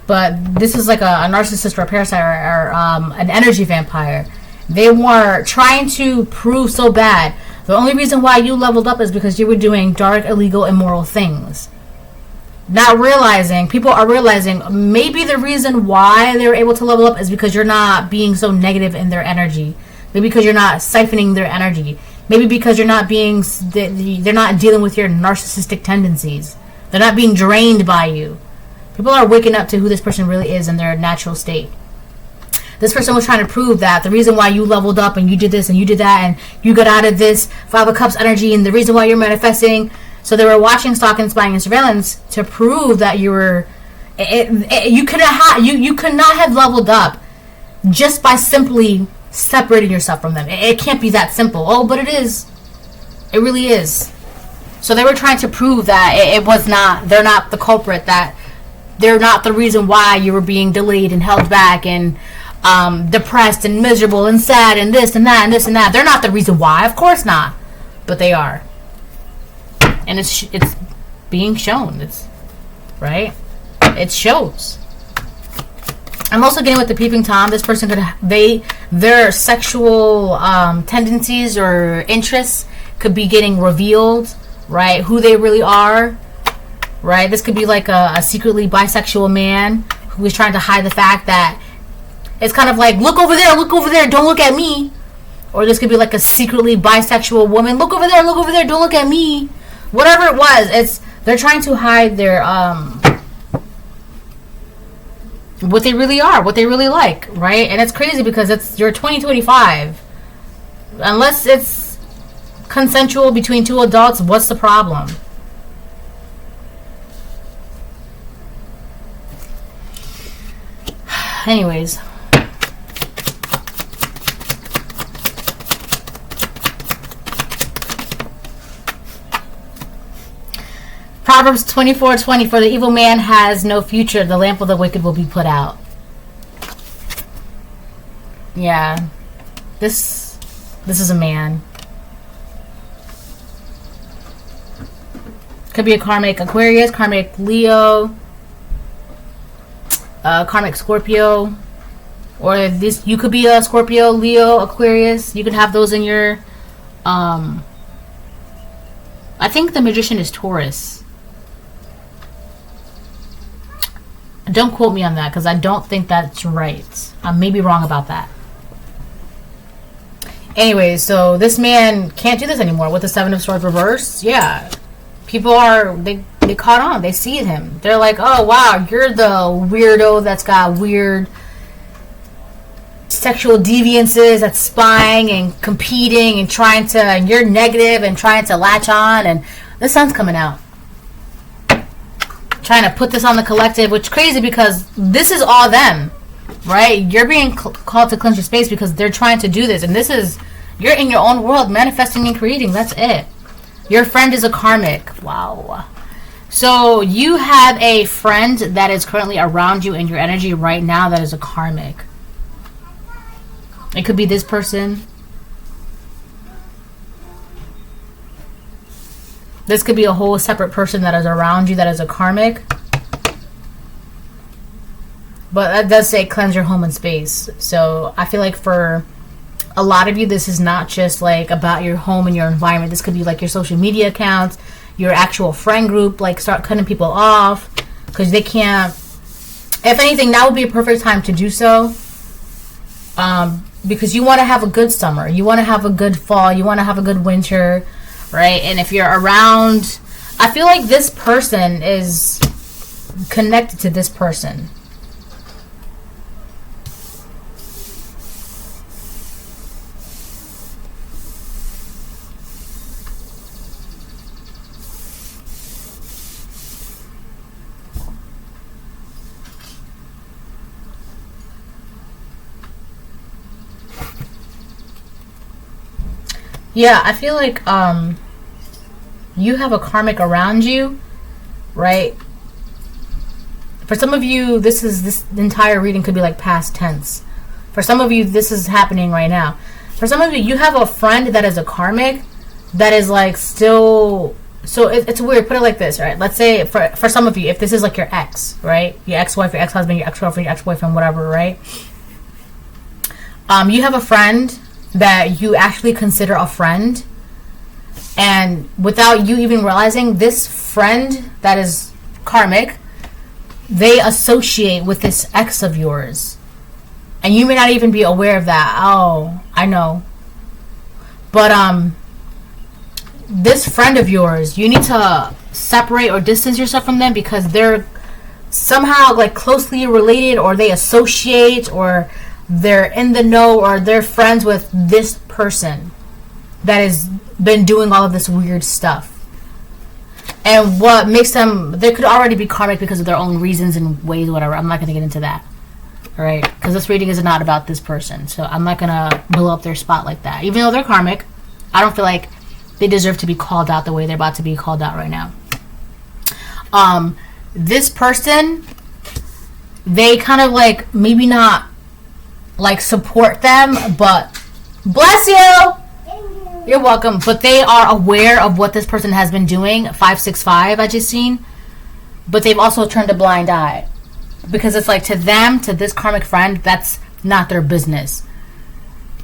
But this is like a narcissist or a parasite or an energy vampire. They were trying to prove so bad. The only reason why you leveled up is because you were doing dark, illegal, immoral things. Not realizing, people are realizing maybe the reason why they were able to level up is because you're not being so negative in their energy. Maybe because you're not siphoning their energy. Maybe because they're not dealing with your narcissistic tendencies. They're not being drained by you. People are waking up to who this person really is in their natural state. This person was trying to prove that the reason why you leveled up and you did this and you did that and you got out of this Five of Cups energy and the reason why you're manifesting. So they were watching, stalking, spying, and surveillance to prove that you were. You could not have leveled up just by simply separating yourself from them. It can't be that simple. Oh, but it is. It really is. So they were trying to prove that it was not. They're not the culprit. That they're not the reason why you were being delayed and held back and depressed and miserable and sad and this and that and this and that. They're not the reason why. Of course not. But they are. And it's being shown. It's right. It shows. I'm also getting with the Peeping Tom. This person their sexual tendencies or interests could be getting revealed. Right, who they really are. Right, this could be like a secretly bisexual man who is trying to hide the fact that it's kind of like look over there, don't look at me. Or this could be like a secretly bisexual woman. Look over there, don't look at me. Whatever it was, they're trying to hide their what they really are, what they really like, right? And it's crazy because you're 2025. Unless it's consensual between two adults, what's the problem? Anyways. Proverbs 24:20, for the evil man has no future, the lamp of the wicked will be put out. Yeah. This is a man. Could be a karmic Aquarius, karmic Leo, karmic Scorpio, or you could be a Scorpio, Leo, Aquarius. You can have those in your I think the magician is Taurus. Don't quote me on that because I don't think that's right. I may be wrong about that. Anyways, so this man can't do this anymore with the Seven of Swords reversed. Yeah. People they caught on. They see him. They're like, oh, wow, you're the weirdo that's got weird sexual deviances, that's spying and competing and and you're negative and trying to latch on, and the sun's coming out. Trying to put this on the collective, which is crazy because this is all them, right? You're being called to cleanse your space because they're trying to do this, and you're in your own world, manifesting and creating. That's it. Your friend is a karmic. Wow. So you have a friend that is currently around you in your energy right now that is a karmic. It could be this person. This could be a whole separate person that is around you that is a karmic. But that does say cleanse your home and space. So I feel like for a lot of you, this is not just like about your home and your environment. This could be like your social media accounts, your actual friend group, like start cutting people off because they can't. If anything, now would be a perfect time to do so. Because you want to have a good summer. You want to have a good fall. You want to have a good winter. Right? And if you're around, I feel like this person is connected to this person. Yeah, I feel like you have a karmic around you, right? For some of you, this entire reading could be like past tense. For some of you, this is happening right now. For some of you, you have a friend that is a karmic that is like still So it's weird. Put it like this, right? Let's say for some of you, if this is like your ex, right? Your ex-wife, your ex-husband, your ex-girlfriend, your ex-boyfriend, whatever, right? You have a friend that you actually consider a friend, and without you even realizing, this friend that is karmic, they associate with this ex of yours, and you may not even be aware of that. Oh, I know. But this friend of yours, you need to separate or distance yourself from them, because they're somehow like closely related, or they associate, or they're in the know, or they're friends with this person that has been doing all of this weird stuff. And what makes them, they could already be karmic because of their own reasons and ways, whatever. I'm not going to get into that. All right? Because this reading is not about this person. So I'm not going to blow up their spot like that. Even though they're karmic, I don't feel like they deserve to be called out the way they're about to be called out right now. This person, they kind of like, maybe not like support them, but bless you! You're welcome. But they are aware of what this person has been doing. 565 I just seen. But they've also turned a blind eye. Because it's like, to them, to this karmic friend, that's not their business.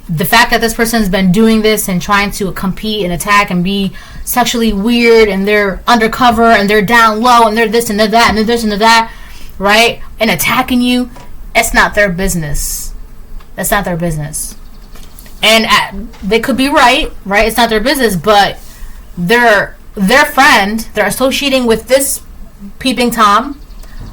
The fact that this person's been doing this and trying to compete and attack and be sexually weird, and they're undercover and they're down low and they're this and they're that and they're this and they're that, right? And attacking you, it's not their business. That's not their business. And they could be right? It's not their business, but their friend, they're associating with this Peeping Tom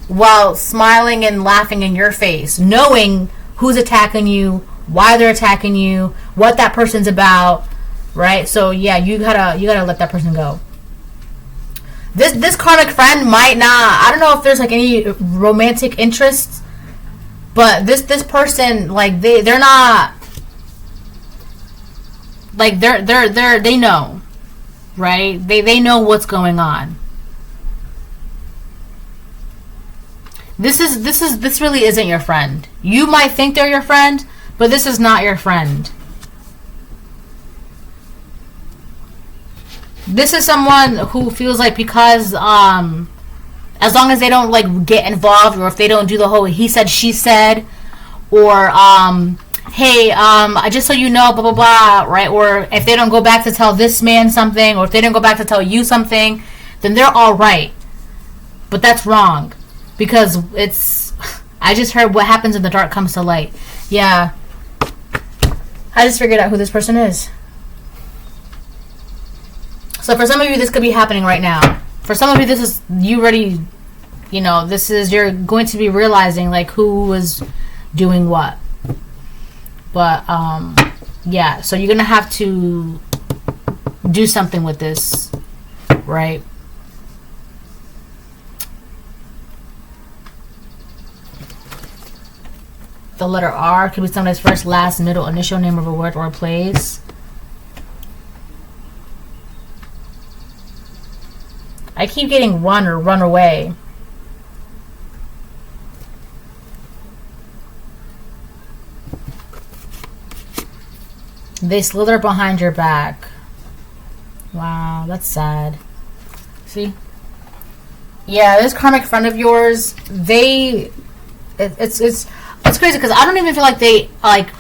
while smiling and laughing in your face, knowing who's attacking you, why they're attacking you, what that person's about, right? So yeah, you gotta let that person go. This karmic friend might not, I don't know if there's like any romantic interests, but this person, like they're not, like they know, right? They know what's going on. This really isn't your friend. You might think they're your friend, but this is not your friend. This is someone who feels like, because as long as they don't like get involved, or if they don't do the whole he said she said, or hey, just so you know, blah blah blah, right? Or if they don't go back to tell this man something, or if they don't go back to tell you something, then they're all right. But that's wrong, because it's, I just heard what happens in the dark comes to light. Yeah, I just figured out who this person is. So for some of you, this could be happening right now. For some of you, this is, you already, you know, this is, you're going to be realizing like who was doing what. But yeah, so you're gonna have to do something with this, right? The letter R could be somebody's first, last, middle, initial name of a word or a place. I keep getting run or run away. They slither behind your back. Wow, that's sad. See? Yeah, this karmic friend of yours, it's crazy, because I don't even feel like they like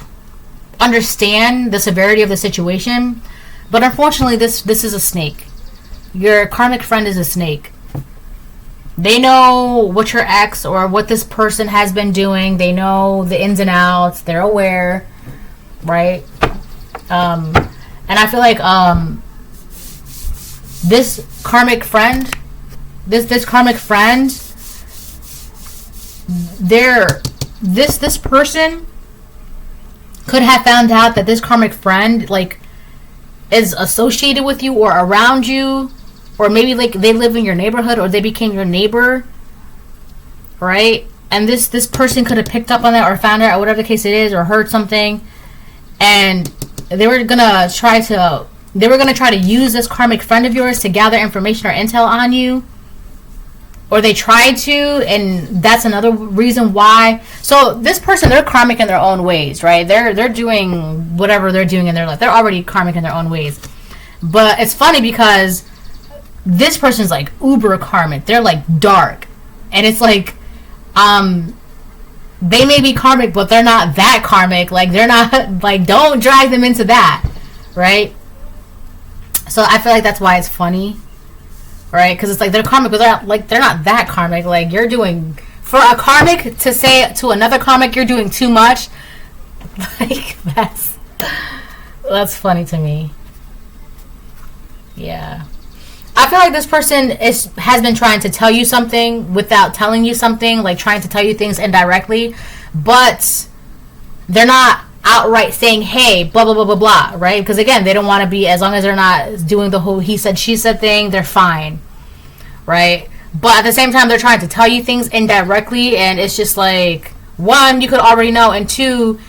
understand the severity of the situation. But unfortunately, this is a snake. Your karmic friend is a snake. They know what your ex or what this person has been doing. They know the ins and outs. They're aware, right? And I feel like this karmic friend, this karmic friend, this person could have found out that this karmic friend like is associated with you or around you, or maybe like they live in your neighborhood, or they became your neighbor, right? And this person could have picked up on that, or found out, or whatever the case it is, or heard something, and they were gonna try to use this karmic friend of yours to gather information or intel on you, or they tried to, and that's another reason why. So this person, they're karmic in their own ways, right? They're doing whatever they're doing in their life. They're already karmic in their own ways. But it's funny because this person's like uber karmic. They're like dark. And it's like, they may be karmic, but they're not that karmic. Like, they're not, like, don't drag them into that, right? So I feel like that's why it's funny, right? Because it's like they're karmic, but they're not that karmic. Like, you're doing, for a karmic to say to another karmic, you're doing too much. Like, that's funny to me. Yeah. I feel like this person has been trying to tell you something without telling you something, like trying to tell you things indirectly, but they're not outright saying, hey, blah, blah, blah, blah, blah, right? Because, again, they don't want to be, as long as they're not doing the whole he said, she said thing, they're fine, right? But at the same time, they're trying to tell you things indirectly, and it's just like, one, you could already know, and two,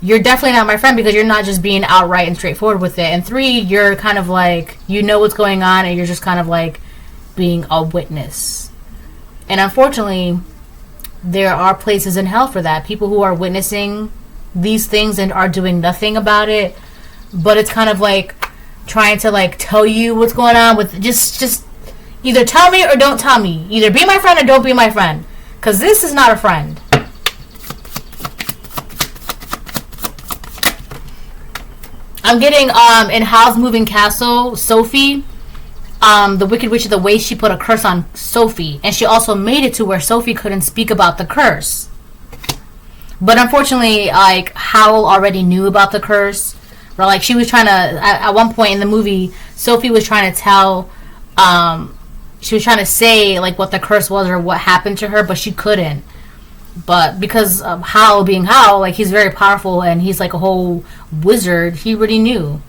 you're definitely not my friend because you're not just being outright and straightforward with it. And three, you're kind of like, you know what's going on and you're just kind of like being a witness. And unfortunately, there are places in hell for that. People who are witnessing these things and are doing nothing about it. But it's kind of like trying to like tell you what's going on with just either tell me or don't tell me. Either be my friend or don't be my friend. Because this is not a friend. I'm getting, in Howl's Moving Castle, Sophie, the Wicked Witch of the Waste, she put a curse on Sophie. And she also made it to where Sophie couldn't speak about the curse. But unfortunately, like, Howl already knew about the curse. Or, like, she was trying to, at one point in the movie, Sophie was trying to tell, she was trying to say, like, what the curse was or what happened to her, but she couldn't. But because of Howl being Howl, like, he's very powerful and he's like a whole wizard, he already knew.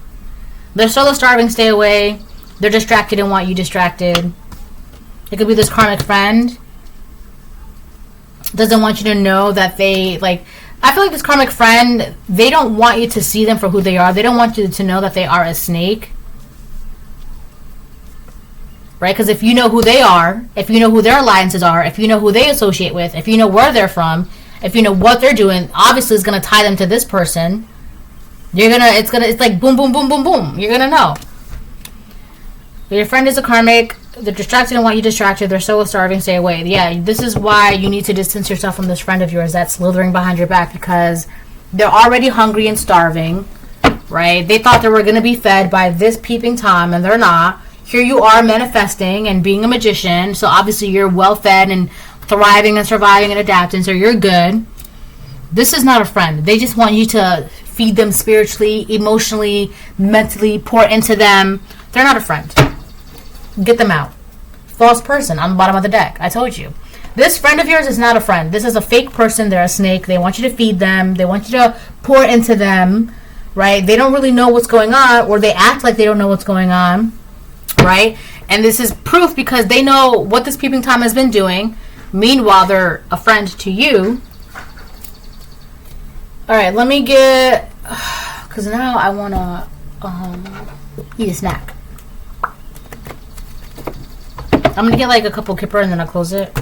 They're solo starving, stay away. They're distracted and want you distracted. It could be this karmic friend. Doesn't want you to know that they, like, I feel like this karmic friend, they don't want you to see them for who they are. They don't want you to know that they are a snake. Right? Because if you know who they are, if you know who their alliances are, if you know who they associate with, if you know where they're from, if you know what they're doing, obviously it's going to tie them to this person. It's like boom, boom, boom, boom, boom. You're going to know. Your friend is a karmic. They're distracted and want you distracted. They're so starving, stay away. Yeah, this is why you need to distance yourself from this friend of yours that's slithering behind your back, because they're already hungry and starving, right? They thought they were going to be fed by this Peeping Tom, and they're not. Here you are manifesting and being a magician, so obviously you're well fed and thriving and surviving and adapting, so you're good. This is not a friend. They just want you to feed them spiritually, emotionally, mentally, pour into them. They're not a friend. Get them out. False person on the bottom of the deck. I told you. This friend of yours is not a friend. This is a fake person. They're a snake. They want you to feed them. They want you to pour into them, right? They don't really know what's going on, or they act like they don't know what's going on. Right? And this is proof because they know what this Peeping Tom has been doing. Meanwhile, they're a friend to you. Alright, let me get... Because now I want to eat a snack. I'm going to get like a couple kipper and then I'll close it.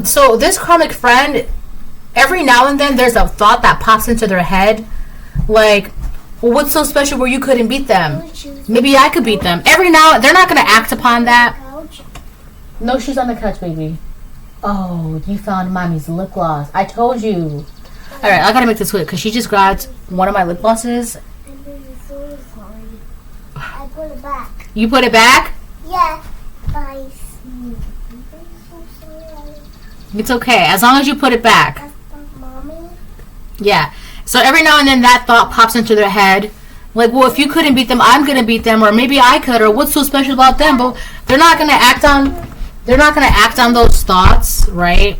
So this karmic friend... Every now and then, there's a thought that pops into their head. Like, well, what's so special where you couldn't beat them? Maybe I could beat them. Every now, they're not going to act upon that. No shoes on the couch, baby. Oh, you found mommy's lip gloss. I told you. All right, I got to make this quick because she just grabbed one of my lip glosses. I'm so sorry. I put it back. You put it back? Yeah. I'm so sorry. It's okay, as long as you put it back. Mommy? Yeah. So every now and then that thought pops into their head. Like, well, if you couldn't beat them, I'm going to beat them. Or maybe I could. Or what's so special about them? But they're not going to act on those thoughts, right?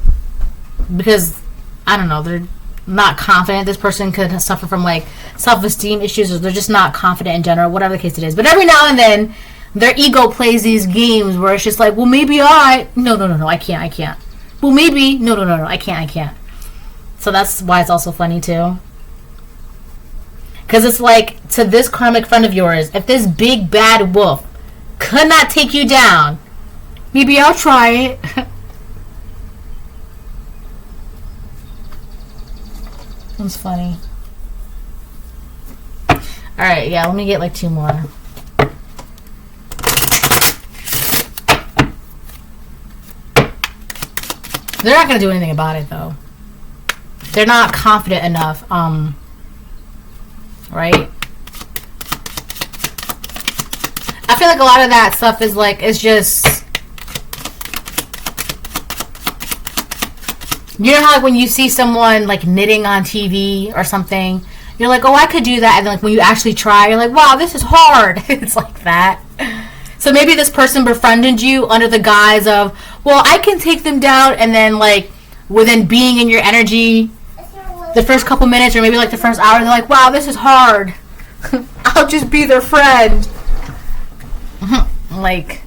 Because, I don't know, they're not confident. This person could suffer from, like, self-esteem issues. Or they're just not confident in general. Whatever the case it is. But every now and then, their ego plays these games where it's just like, well, maybe No, I can't. Well, maybe. No, I can't. So that's why it's also funny, too. Because it's like, to this karmic friend of yours, if this big bad wolf could not take you down, maybe I'll try it. That's funny. Alright, yeah, let me get like 2 more. They're not gonna do anything about it though. They're not confident enough, right? I feel like a lot of that stuff is like, it's just, you know how like when you see someone like knitting on TV or something, you're like, oh, I could do that, and then like when you actually try, you're like, wow, this is hard. It's like that. So maybe this person befriended you under the guise of, well, I can take them down, and then like within being in your energy the first couple minutes or maybe like the first hour, they're like, wow, this is hard. I'll just be their friend. Like,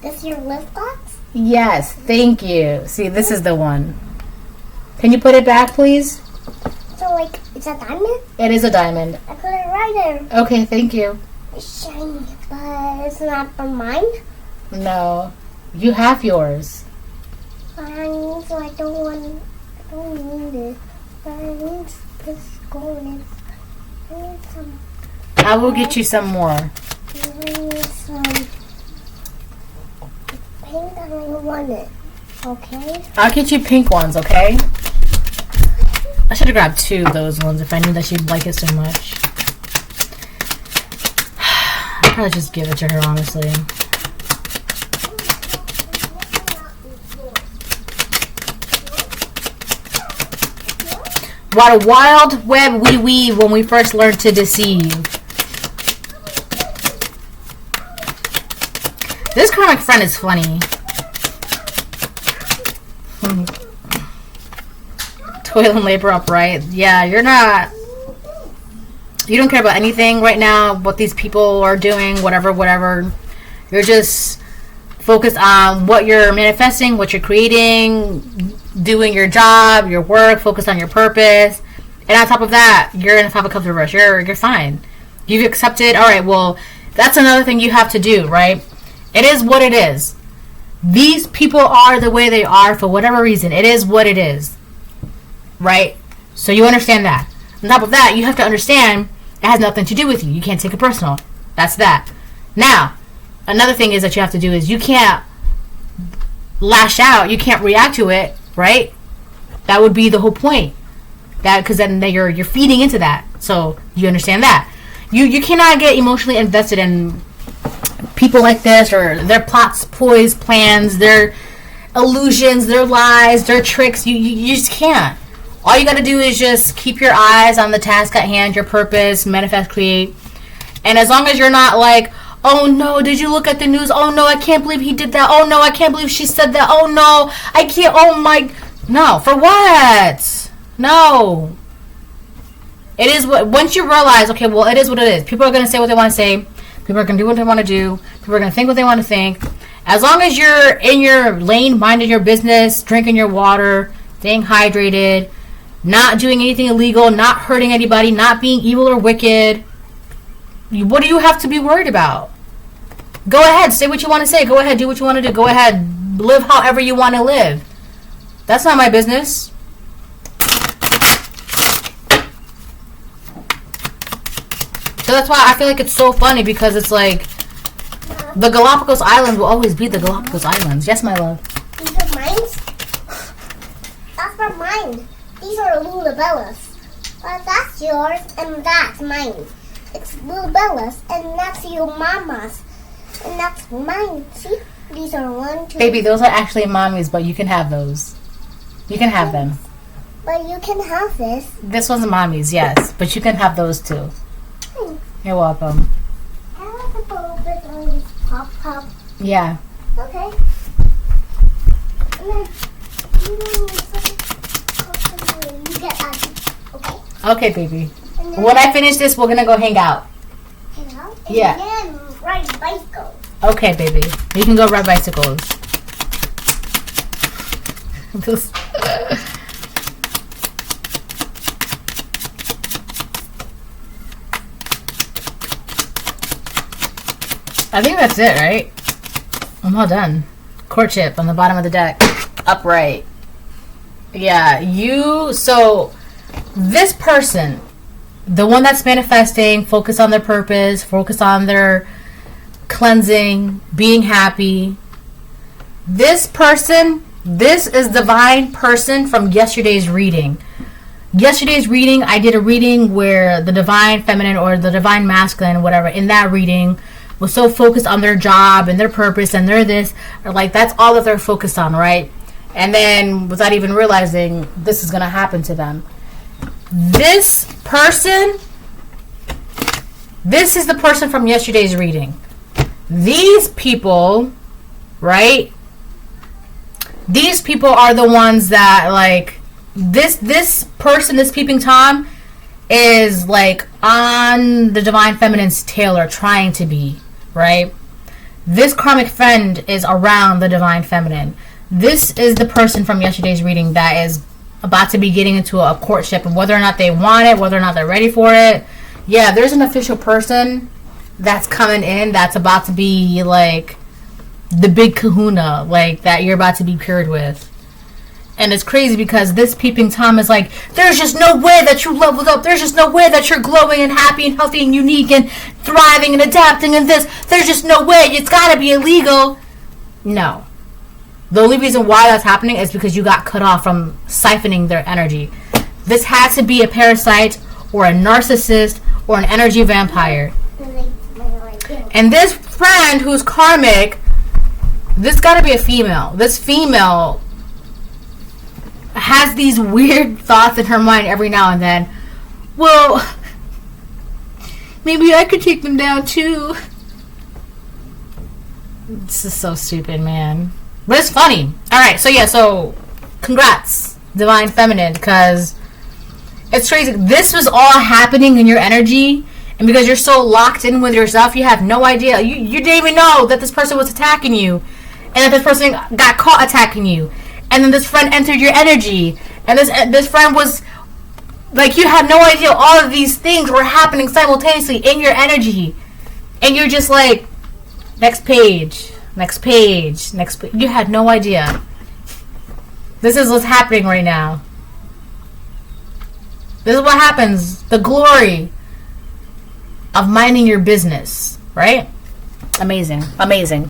this your lip gloss? yes, thank you. See, this is the one. Can you put it back, please? So like, it's a diamond? It is a diamond. I put it right there. Okay, thank you. It's shiny, but it's not for mine. No, you have yours. So I don't need it. But I need this gold. I need some. I will get you some more. I need some pink. I don't want it. Okay. I'll get you pink ones, okay? I should have grabbed 2 of those ones if I knew that she'd like it so much. I'd probably just give it to her, honestly. What a wild web we weave when we first learn to deceive. This comic friend is funny. Toil and labor upright. Yeah, you're not... You don't care about anything right now, what these people are doing, whatever. You're just focused on what you're manifesting, what you're creating, doing your job, your work, focus on your purpose. And on top of that, you're in the 5 of Cups reverse. You're fine. You've accepted. All right, well, that's another thing you have to do, right? It is what it is. These people are the way they are for whatever reason. It is what it is. Right? So you understand that. On top of that, you have to understand it has nothing to do with you. You can't take it personal. That's that. Now, another thing is that you have to do is you can't lash out. You can't react to it, right? That would be the whole point. That because then you're feeding into that. So you understand that. You cannot get emotionally invested in people like this or their plots, ploys, plans, their illusions, their lies, their tricks. You just can't. All you got to do is just keep your eyes on the task at hand, your purpose, manifest, create. And as long as you're not like, oh no, did you look at the news? Oh no, I can't believe he did that. Oh no, I can't believe she said that. Oh no, I can't. Oh my. No, for what? No. It is what, once you realize, okay, well, it is what it is. People are going to say what they want to say. People are going to do what they want to do. People are going to think what they want to think. As long as you're in your lane, minding your business, drinking your water, staying hydrated, not doing anything illegal, not hurting anybody, not being evil or wicked, what do you have to be worried about? Go ahead, say what you want to say. Go ahead, do what you want to do. Go ahead, live however you want to live. That's not my business. So that's why I feel like it's so funny, because it's like the Galapagos Islands will always be the Galapagos Islands. Yes, my love. These are mine? That's for mine. These are Lulabellas. But that's yours and that's mine. It's Lulabellas and that's your mama's. And that's mine. See? These are 1, 2... Baby, those are actually mommy's, but you can have those. You can have them. But you can have this. This one's mommy's, yes. But you can have those too. You're welcome. I like the bulb with all these pop. Yeah. Okay. And then you get that. Okay. Okay, baby. When I finish this, we're gonna go hang out. Hang out? Yeah. And then ride bicycle. Okay, baby. You can go ride bicycles. I think that's it, right? I'm all done. Courtship on the bottom of the deck. Upright. Yeah, so this person the one that's manifesting, focus on their purpose, focus on their cleansing, being happy. This person, this is divine person from yesterday's reading. Yesterday's reading, I did a reading where the divine feminine or the divine masculine, whatever, in that reading was so focused on their job and their purpose and their this, or like that's all that they're focused on, right? And then without even realizing this is going to happen to them. This person, this is the person from yesterday's reading. These people, right? These people are the ones that like this person, this Peeping Tom, is like on the divine feminine's tail or trying to be, right? This karmic friend is around the divine feminine. This is the person from yesterday's reading that is about to be getting into a courtship, and whether or not they want it, whether or not they're ready for it. Yeah, there's an official person that's coming in that's about to be like the big kahuna, like that you're about to be paired with. And it's crazy because this Peeping Tom is like, there's just no way that you leveled up. There's just no way that you're glowing and happy and healthy and unique and thriving and adapting and this. There's just no way. It's got to be illegal. No. The only reason why that's happening is because you got cut off from siphoning their energy. This has to be a parasite or a narcissist or an energy vampire. And this friend who's karmic, this got to be a female. This female has these weird thoughts in her mind every now and then. Well, maybe I could take them down too. This is so stupid, man. But it's funny. Alright, so yeah, so congrats, Divine Feminine, because it's crazy. This was all happening in your energy, and because you're so locked in with yourself, you have no idea. You didn't even know that this person was attacking you, and that this person got caught attacking you. And then this friend entered your energy, and this friend was like, you had no idea all of these things were happening simultaneously in your energy, and you're just like, next page, next page, next page. You had no idea. This is what's happening right now. This is what happens. The glory of minding your business, right? Amazing, amazing.